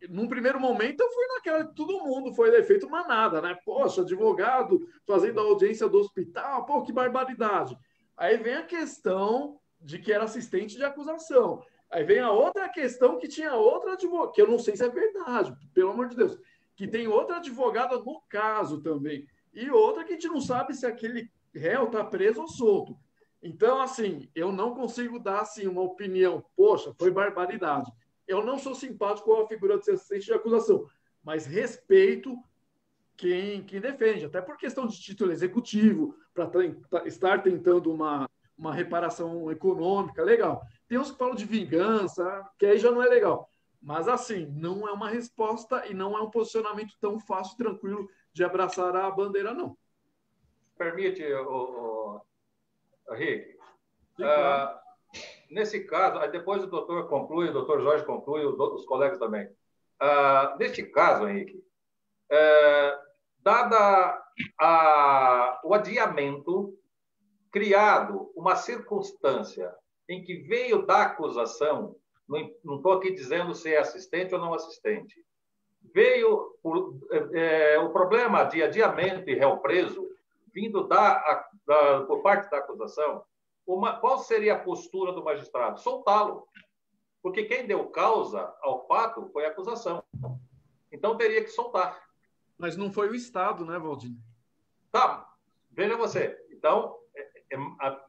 num primeiro momento eu fui naquela que todo mundo foi feito manada, né? Poxa, advogado fazendo a audiência do hospital, pô, que barbaridade. Aí vem a questão de que era assistente de acusação. Aí vem a outra questão que tinha outra advogada, que eu não sei se é verdade, pelo amor de Deus, que tem outra advogada no caso também. E outra que a gente não sabe se aquele réu está preso ou solto. Então, assim, eu não consigo dar assim, uma opinião, poxa, foi barbaridade. Eu não sou simpático com a figura de assistente de acusação, mas respeito quem defende, até por questão de título executivo, para estar tentando uma reparação econômica, legal. Tem uns que falam de vingança, que aí já não é legal. Mas, assim, não é uma resposta e não é um posicionamento tão fácil e tranquilo de abraçar a bandeira, não. Permite, Rick? Sim, claro. Nesse caso, aí depois o doutor conclui, o doutor Jorge conclui, os colegas também. Neste caso, Henrique, dada o adiamento, criado uma circunstância em que veio da acusação, não estou aqui dizendo se é assistente ou não assistente, veio o problema de adiamento e réu preso, vindo por parte da acusação, qual seria a postura do magistrado? Soltá-lo. Porque quem deu causa ao fato foi a acusação. Então, teria que soltar. Mas não foi o Estado, né, Valdir? Tá, veja você. Então,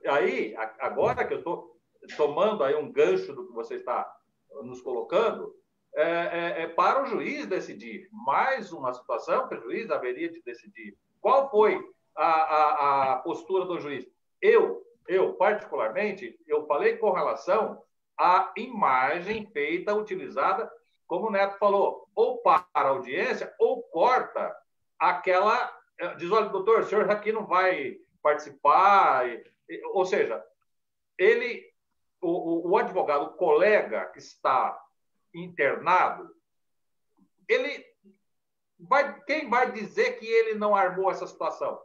aí, agora que eu estou tomando aí um gancho do que você está nos colocando, para o juiz decidir. Mais uma situação que o juiz haveria de decidir. Qual foi a postura do juiz? Eu, particularmente, eu falei com relação à imagem feita, utilizada, como o Neto falou, ou para a audiência, ou corta aquela... Diz, olha, doutor, o senhor aqui não vai participar. Ou seja, o advogado, o colega que está internado, quem vai dizer que ele não armou essa situação?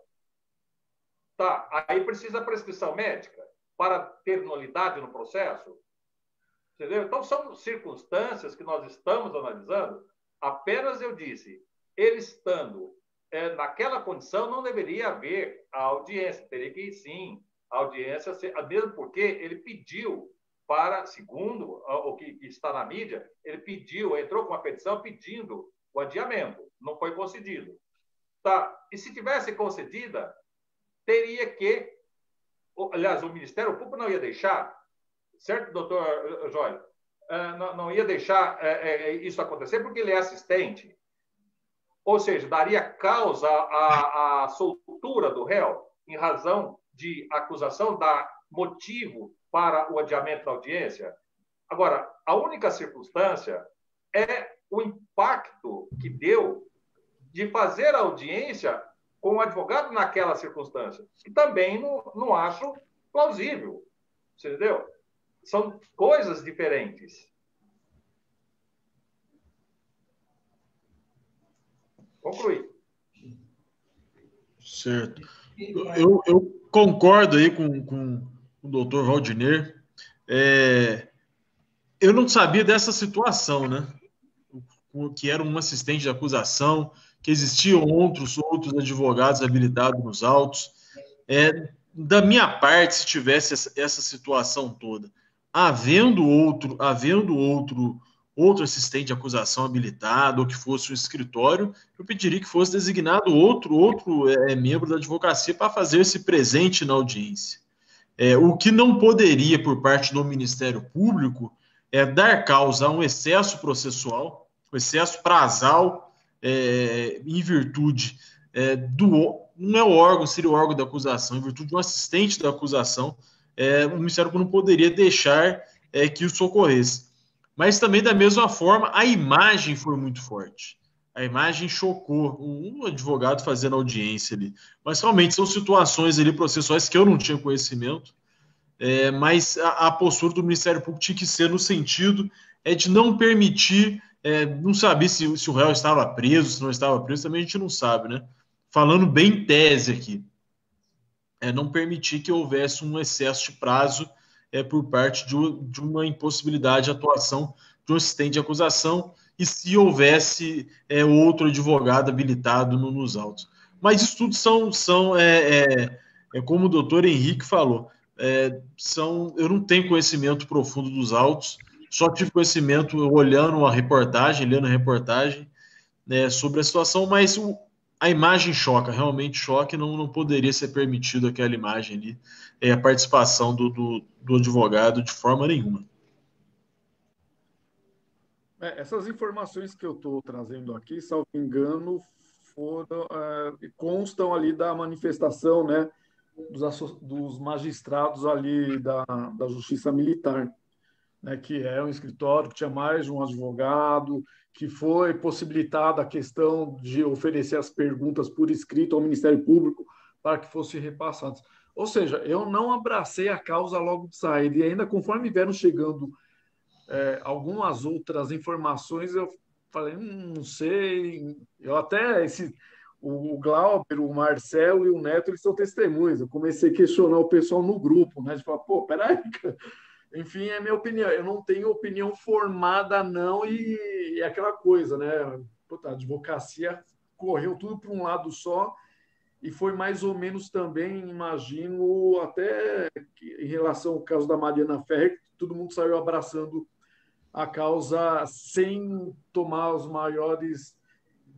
Tá, aí precisa prescrição médica para ter nulidade no processo. Entendeu? Então, são circunstâncias que nós estamos analisando. Apenas eu disse, ele estando naquela condição, não deveria haver a audiência. Teria que, sim, a audiência, mesmo porque ele pediu para, segundo o que está na mídia, ele entrou com uma petição pedindo o adiamento. Não foi concedido. Tá, e se tivesse concedida, teria que, aliás, o Ministério Público não ia deixar, certo, doutor Jóio? Não ia deixar isso acontecer porque ele é assistente. Ou seja, daria causa à soltura do réu em razão de acusação, dar motivo para o adiamento da audiência. Agora, a única circunstância é o impacto que deu de fazer a audiência com o advogado naquela circunstância, que também não acho plausível. Você entendeu? São coisas diferentes. Concluí. Certo. Eu concordo aí com o doutor Valdiner. Eu não sabia dessa situação, né? Que era um assistente de acusação, que existiam outros advogados habilitados nos autos. da minha parte, se tivesse essa situação toda, havendo outro assistente de acusação habilitado, ou que fosse um escritório, eu pediria que fosse designado outro membro da advocacia para fazer-se presente na audiência. O que não poderia, por parte do Ministério Público, é dar causa a um excesso processual, um excesso prazal, em virtude não é o órgão, seria o órgão da acusação, em virtude de um assistente da acusação, o Ministério Público não poderia deixar que isso ocorresse. Mas também, da mesma forma, a imagem foi muito forte. A imagem chocou um advogado fazendo audiência ali. Mas, realmente, são situações ali processuais que eu não tinha conhecimento, mas a postura do Ministério Público tinha que ser no sentido de não permitir, não saber se o réu estava preso, se não estava preso, também a gente não sabe, né? Falando bem em tese aqui, não permitir que houvesse um excesso de prazo por parte de uma impossibilidade de atuação de um assistente de acusação e se houvesse outro advogado habilitado nos autos. Mas isso tudo são como o doutor Henrique falou, eu não tenho conhecimento profundo dos autos, só tive conhecimento lendo a reportagem sobre a situação, mas a imagem choca, realmente choca, e não poderia ser permitido aquela imagem ali, a participação do advogado de forma nenhuma. Essas informações que eu estou trazendo aqui, salvo engano, constam ali da manifestação, né, dos magistrados ali da Justiça Militar, né, que é um escritório que tinha mais de um advogado, que foi possibilitada a questão de oferecer as perguntas por escrito ao Ministério Público para que fossem repassadas. Ou seja, eu não abracei a causa logo de saída, e ainda conforme vieram chegando algumas outras informações, eu falei, não sei, eu até, o Glauber, o Marcelo e o Neto, eles são testemunhas, eu comecei a questionar o pessoal no grupo, né, de falar, peraí, cara. Enfim, é minha opinião. Eu não tenho opinião formada, não, e é aquela coisa, né? A advocacia correu tudo para um lado só e foi mais ou menos também, imagino, até em relação ao caso da Mariana Ferrer, todo mundo saiu abraçando a causa sem tomar os maiores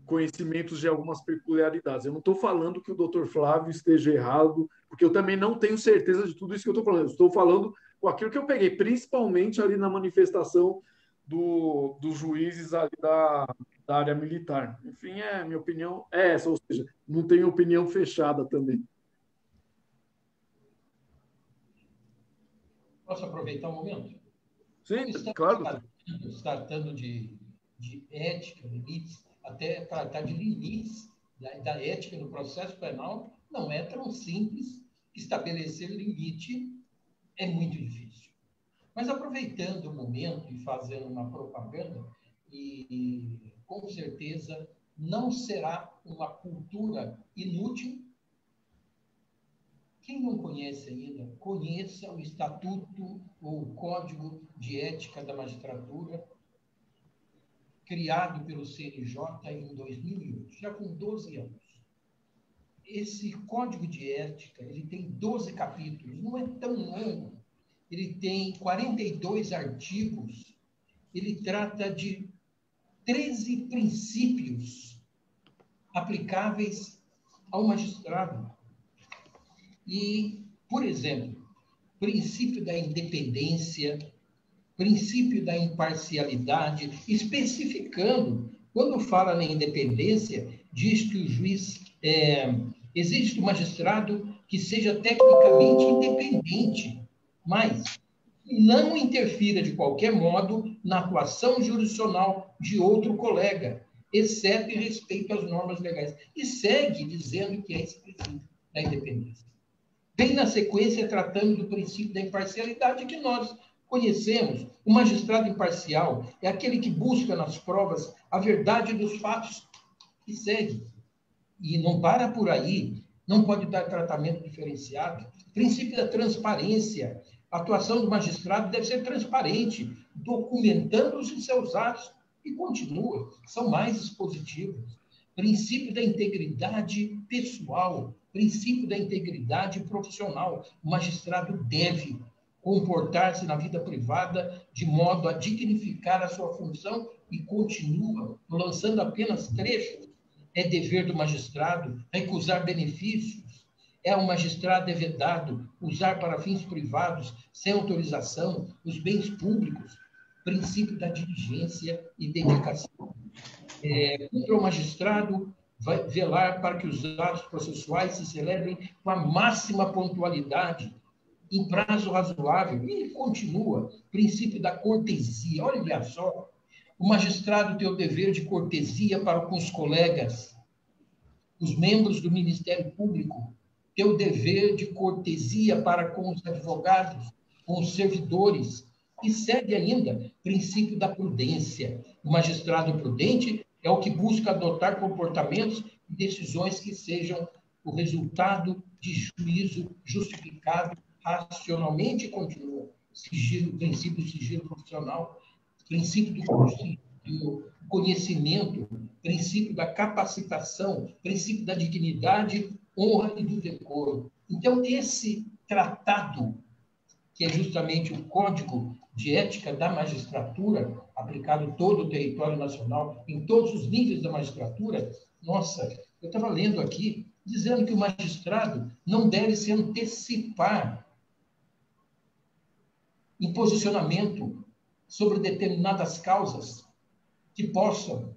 conhecimentos de algumas peculiaridades. Eu não estou falando que o doutor Flávio esteja errado, porque eu também não tenho certeza de tudo isso que eu estou falando. Eu estou falando com aquilo que eu peguei, principalmente ali na manifestação dos juízes ali da área militar. Enfim, minha opinião é essa, ou seja, não tenho opinião fechada também. Posso aproveitar um momento? Sim, claro. Tratando de ética, limites, até tratar de limites da ética no processo penal, não é tão simples. Estabelecer limite é muito difícil. Mas aproveitando o momento e fazendo uma propaganda, e com certeza não será uma cultura inútil. Quem não conhece ainda, conheça o Estatuto ou o Código de Ética da Magistratura, criado pelo CNJ em 2008, já com 12 anos. Esse Código de Ética, ele tem 12 capítulos, não é tão longo. Ele tem 42 artigos, ele trata de 13 princípios aplicáveis ao magistrado. E, por exemplo, princípio da independência, princípio da imparcialidade, especificando, quando fala na independência, diz que o juiz exige do magistrado que seja tecnicamente independente, mas não interfira de qualquer modo na atuação jurisdicional de outro colega, exceto em respeito às normas legais. E segue dizendo que é esse princípio da independência. Vem na sequência tratando do princípio da imparcialidade que nós conhecemos. O magistrado imparcial é aquele que busca nas provas a verdade dos fatos e segue. E não para por aí, não pode dar tratamento diferenciado. Princípio da transparência. A atuação do magistrado deve ser transparente, documentando os seus atos. E continua, são mais expositivos. Princípio da integridade pessoal. Princípio da integridade profissional. O magistrado deve comportar-se na vida privada de modo a dignificar a sua função e continua lançando apenas trechos. É dever do magistrado recusar benefícios. Ao magistrado é vedado usar para fins privados, sem autorização, os bens públicos. Princípio da diligência e dedicação. Contra o magistrado vai velar para que os atos processuais se celebrem com a máxima pontualidade, em prazo razoável. E continua, princípio da cortesia. Olha só, o magistrado tem o dever de cortesia para com os colegas. Os membros do Ministério Público têm o dever de cortesia para com os advogados, com os servidores. E segue ainda, princípio da prudência. O magistrado prudente é o que busca adotar comportamentos e decisões que sejam o resultado de juízo justificado racionalmente. Continua. Sigilo, princípio do sigilo profissional, princípio do conhecimento, princípio da capacitação, princípio da dignidade, honra e do decoro. Então, esse tratado, que é justamente o Código de Ética da Magistratura, aplicado em todo o território nacional, em todos os níveis da magistratura, nossa, eu estava lendo aqui, dizendo que o magistrado não deve se antecipar em posicionamento sobre determinadas causas que possam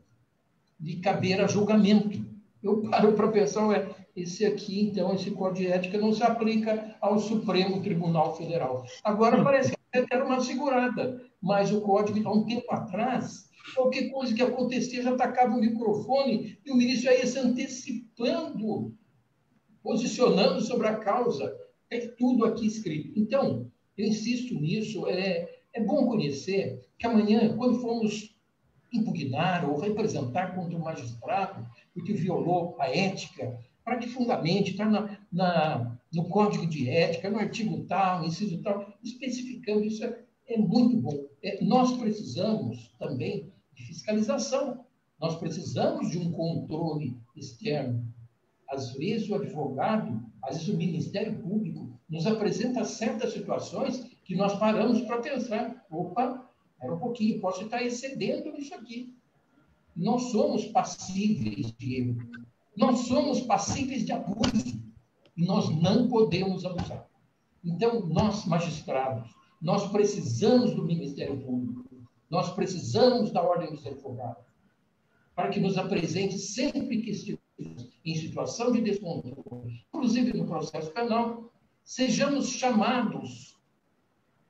lhe caber a julgamento. Eu paro para pensar, esse aqui, então, esse Código de Ética não se aplica ao Supremo Tribunal Federal. Agora parece que era uma segurada, mas o Código, há um tempo atrás, qualquer coisa que acontecia já atacava o microfone e o ministro já ia se antecipando, posicionando sobre a causa. É tudo aqui escrito. Então, eu insisto nisso, é bom conhecer que amanhã, quando formos impugnar ou representar contra um magistrado, porque violou a ética, para que fundamente está no Código de Ética, no artigo tal, no inciso tal, especificando isso, é muito bom. Nós precisamos também de fiscalização, nós precisamos de um controle externo. Às vezes o advogado, às vezes o Ministério Público nos apresenta certas situações que nós paramos para pensar, opa, era um pouquinho, posso estar excedendo nisso aqui. Nós somos passíveis de erro. Nós somos passíveis de abuso. E nós não podemos abusar. Então, nós, magistrados, nós precisamos do Ministério Público. Nós precisamos da Ordem dos Advogados para que nos apresente sempre que estivermos em situação de descontrole, inclusive no processo penal, sejamos chamados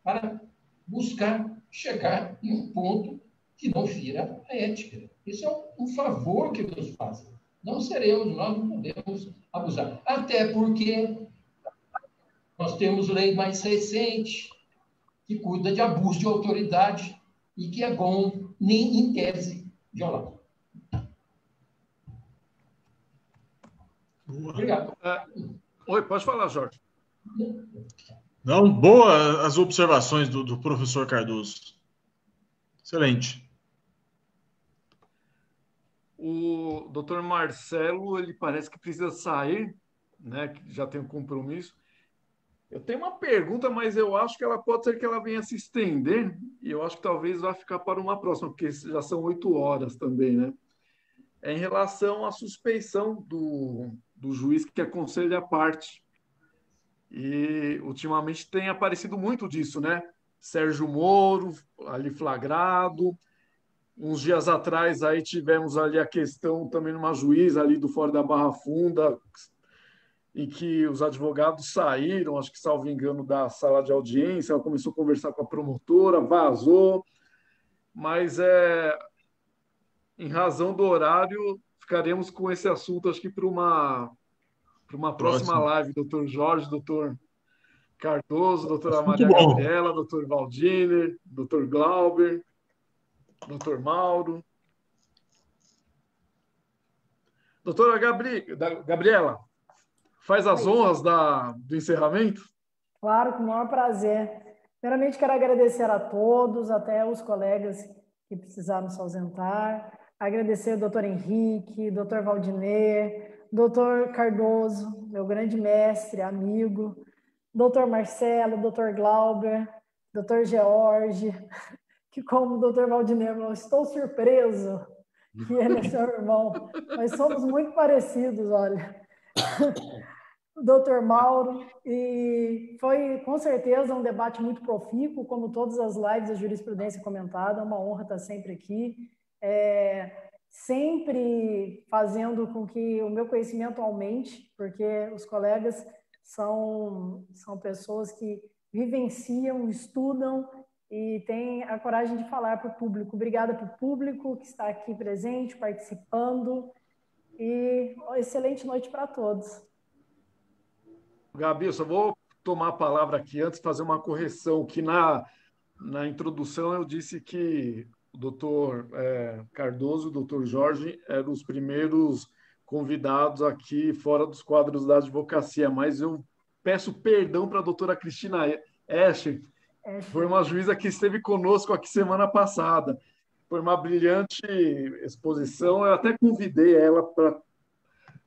para buscar chegar em um ponto que não fira a ética. Isso é um favor que nos fazem. Não seremos, nós não podemos abusar. Até porque nós temos lei mais recente que cuida de abuso de autoridade e que é bom, nem em tese, violar. Obrigado. Oi, pode falar, Jorge. Não, boa as observações do professor Cardoso. Excelente. O doutor Marcelo, ele parece que precisa sair, né? Que já tem um compromisso. Eu tenho uma pergunta, mas eu acho que ela pode ser que ela venha se estender, e eu acho que talvez vá ficar para uma próxima, porque já são 8 horas também, né? É em relação à suspeição do juiz que aconselha a parte. E ultimamente tem aparecido muito disso, né? Sérgio Moro, ali flagrado. Uns dias atrás aí tivemos ali a questão também numa juíza ali do Fora da Barra Funda, em que os advogados saíram, acho que salvo engano, da sala de audiência, ela começou a conversar com a promotora, vazou, mas em razão do horário, ficaremos com esse assunto, acho que para uma próxima live, doutor Jorge, doutor Cardoso, doutora Maria Gabriela, doutor Valdiner, doutor Glauber, doutor Mauro. Doutora Gabriela, faz as honras do encerramento? Claro, com o maior prazer. Primeiramente, quero agradecer a todos, até os colegas que precisaram se ausentar. Agradecer ao doutor Henrique, doutor Valdiner, doutor Cardoso, meu grande mestre, amigo, doutor Marcelo, doutor Glauber, doutor George, que como o doutor Valdinei, eu estou surpreso que ele é seu irmão, mas somos muito parecidos, olha. O doutor Mauro, e foi com certeza um debate muito profícuo, como todas as lives da jurisprudência comentada, é uma honra estar sempre aqui, sempre fazendo com que o meu conhecimento aumente, porque os colegas são pessoas que vivenciam, estudam e têm a coragem de falar para o público. Obrigada para o público que está aqui presente, participando, e excelente noite para todos. Gabi, eu só vou tomar a palavra aqui antes, fazer uma correção, que na introdução eu disse que o doutor Cardoso e o doutor Jorge eram os primeiros convidados aqui fora dos quadros da advocacia, mas eu peço perdão para a doutora Cristina Escher, foi uma juíza que esteve conosco aqui semana passada. Foi uma brilhante exposição, eu até convidei ela para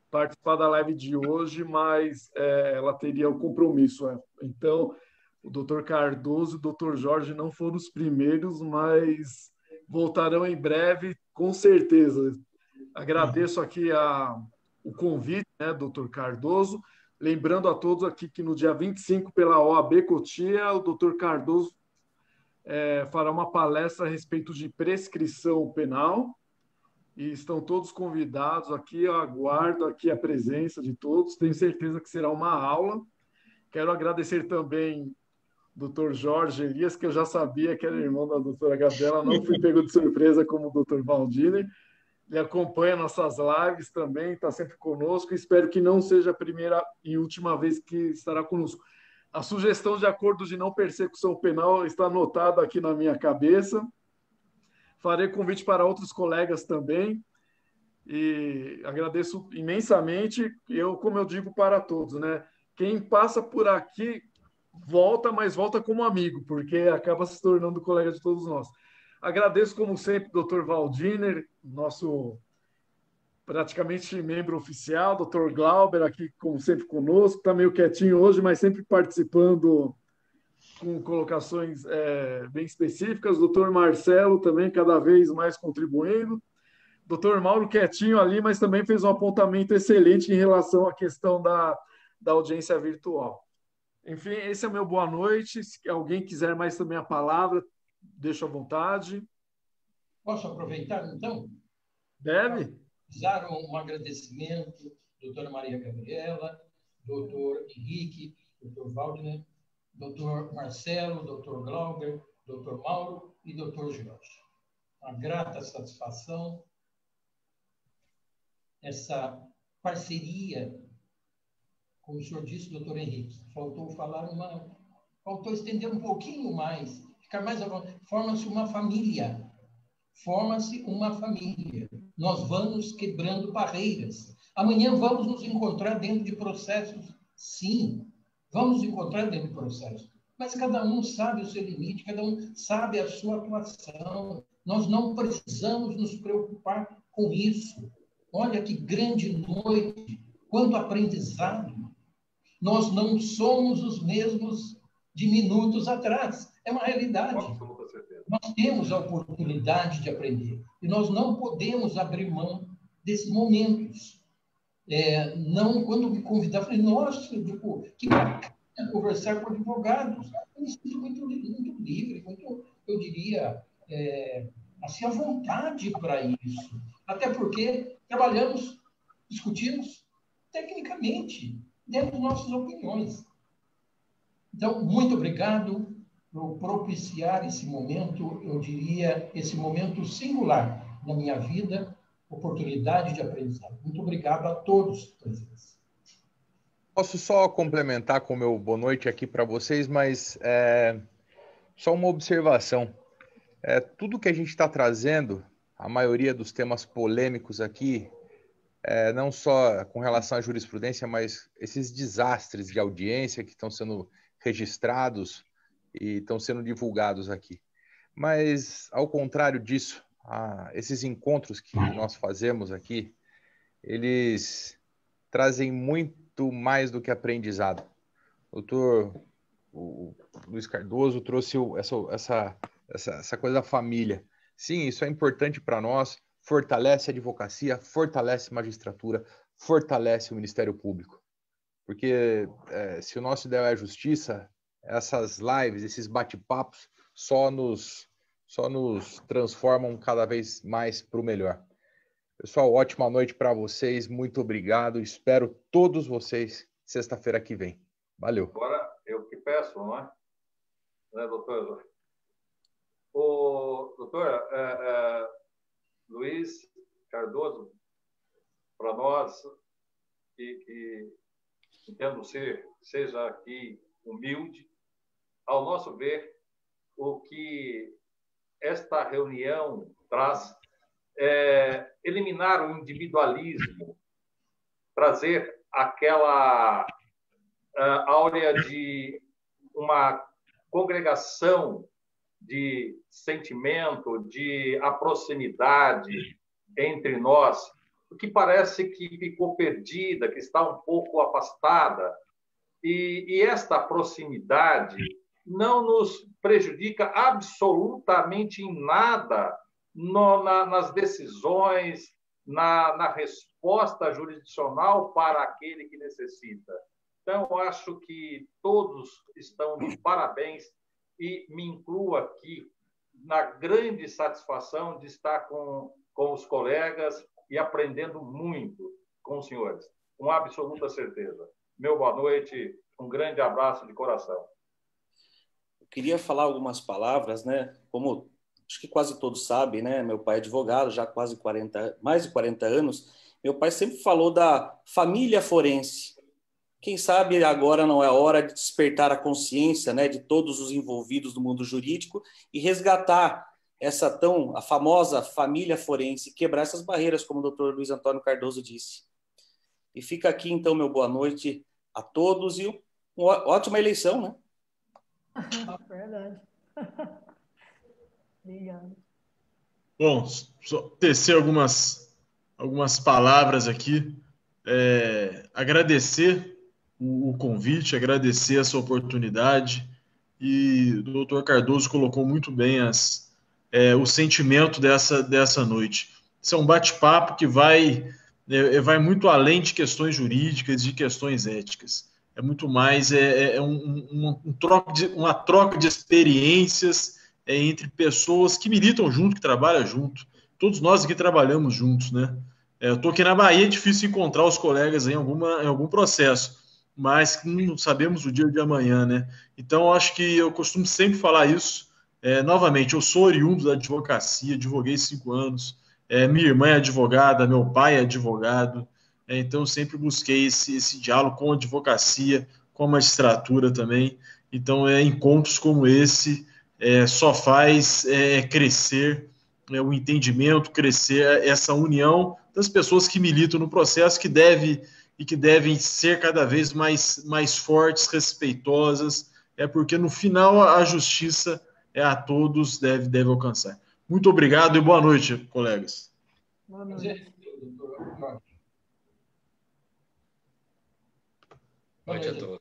participar da live de hoje, mas ela teria o compromisso. Então, o doutor Cardoso e o doutor Jorge não foram os primeiros, mas voltarão em breve, com certeza. Agradeço aqui o convite, né, doutor Cardoso. Lembrando a todos aqui que no dia 25, pela OAB Cotia, o doutor Cardoso fará uma palestra a respeito de prescrição penal. E estão todos convidados aqui, eu aguardo aqui a presença de todos, tenho certeza que será uma aula. Quero agradecer também o Dr. Jorge Elias, que eu já sabia que era irmão da doutora Gabriela, não fui pego de surpresa como o Dr. Valdinei. Ele acompanha nossas lives também, está sempre conosco, espero que não seja a primeira e última vez que estará conosco. A sugestão de acordo de não persecução penal está anotada aqui na minha cabeça. Farei convite para outros colegas também e agradeço imensamente. Como eu digo para todos, né? Quem passa por aqui volta, mas volta como amigo, porque acaba se tornando colega de todos nós. Agradeço, como sempre, o Dr. Valdiner, nosso praticamente membro oficial, Dr. Glauber, aqui, como sempre, conosco, está meio quietinho hoje, mas sempre participando com colocações bem específicas. O doutor Marcelo também cada vez mais contribuindo. Doutor Mauro quietinho ali, mas também fez um apontamento excelente em relação à questão da audiência virtual. Enfim, esse é o meu boa noite. Se alguém quiser mais também a palavra, deixa à vontade. Posso aproveitar, então? Deve. Fizeram um agradecimento, doutora Maria Gabriela, doutor Henrique, doutor Valdinei, doutor Marcelo, doutor Glauber, doutor Mauro e doutor Jorge. Uma grata satisfação essa parceria, como o senhor disse, doutor Henrique. Faltou estender um pouquinho mais, ficar mais forma-se uma família. Forma-se uma família. Nós vamos quebrando barreiras. Amanhã vamos nos encontrar dentro de processos, sim. Vamos encontrar dentro do processo. Mas cada um sabe o seu limite, cada um sabe a sua atuação. Nós não precisamos nos preocupar com isso. Olha que grande noite, quanto aprendizado. Nós não somos os mesmos de minutos atrás. É uma realidade. Nós temos a oportunidade de aprender. E nós não podemos abrir mão desses momentos. Não, quando me convidaram, falei, nossa, que bacana conversar com advogados. Eu me sinto muito livre, muito, eu diria, assim, à vontade para isso. Até porque trabalhamos, discutimos tecnicamente, dentro das nossas opiniões. Então, muito obrigado por propiciar esse momento, eu diria, esse momento singular na minha vida, oportunidade de aprendizado. Muito obrigado a todos presentes. Posso só complementar com o meu boa noite aqui para vocês, mas só uma observação. Tudo que a gente está trazendo, a maioria dos temas polêmicos aqui, não só com relação à jurisprudência, mas esses desastres de audiência que estão sendo registrados e estão sendo divulgados aqui. Mas, ao contrário disso, esses encontros que nós fazemos aqui, eles trazem muito mais do que aprendizado. O Luiz Cardoso trouxe essa coisa da família. Sim, isso é importante para nós, fortalece a advocacia, fortalece a magistratura, fortalece o Ministério Público. Porque se o nosso ideal é a justiça, essas lives, esses bate-papos só nos transformam cada vez mais para o melhor. Pessoal, ótima noite para vocês, muito obrigado, espero todos vocês sexta-feira que vem. Valeu. Agora, eu que peço, não é? Né, doutor? O doutor Luiz Cardoso, para nós, que entendo seja aqui humilde, ao nosso ver, o que esta reunião traz é eliminar o individualismo, trazer aquela áurea de uma congregação de sentimento, de proximidade entre nós, o que parece que ficou perdida, que está um pouco afastada. E esta proximidade não nos prejudica absolutamente em nada nas decisões, na resposta jurisdicional para aquele que necessita. Então, eu acho que todos estão de parabéns e me incluo aqui na grande satisfação de estar com os colegas e aprendendo muito com os senhores, com absoluta certeza. Meu boa noite, um grande abraço de coração. Eu queria falar algumas palavras, né? Como acho que quase todos sabem, né? Meu pai é advogado, já mais de 40 anos. Meu pai sempre falou da família forense. Quem sabe agora não é a hora de despertar a consciência, né, de todos os envolvidos no mundo jurídico e resgatar a famosa família forense, quebrar essas barreiras, como o doutor Luiz Antônio Cardoso disse. E fica aqui, então, meu boa noite a todos e uma ótima eleição, né? Verdade. Obrigado. Bom, só tecer algumas palavras aqui. Agradecer o convite, agradecer essa oportunidade. E o doutor Cardoso colocou muito bem o sentimento dessa noite. Isso é um bate-papo que vai muito além de questões jurídicas, de questões éticas. É muito mais uma troca de experiências entre pessoas que militam junto, que trabalham junto. Todos nós aqui trabalhamos juntos, né? Eu estou aqui na Bahia, é difícil encontrar os colegas em algum processo, mas não sabemos o dia de amanhã, né? Então, eu acho que eu costumo sempre falar isso. Novamente, eu sou oriundo da advocacia, advoguei 5 anos, minha irmã é advogada, meu pai é advogado, então eu sempre busquei esse diálogo com a advocacia, com a magistratura também. Então, encontros como esse só faz crescer o entendimento, crescer essa união das pessoas que militam no processo, que devem ser cada vez mais fortes, respeitosas, porque no final a justiça a todos deve alcançar. Muito obrigado e boa noite, colegas. Boa noite. Boa noite a todos.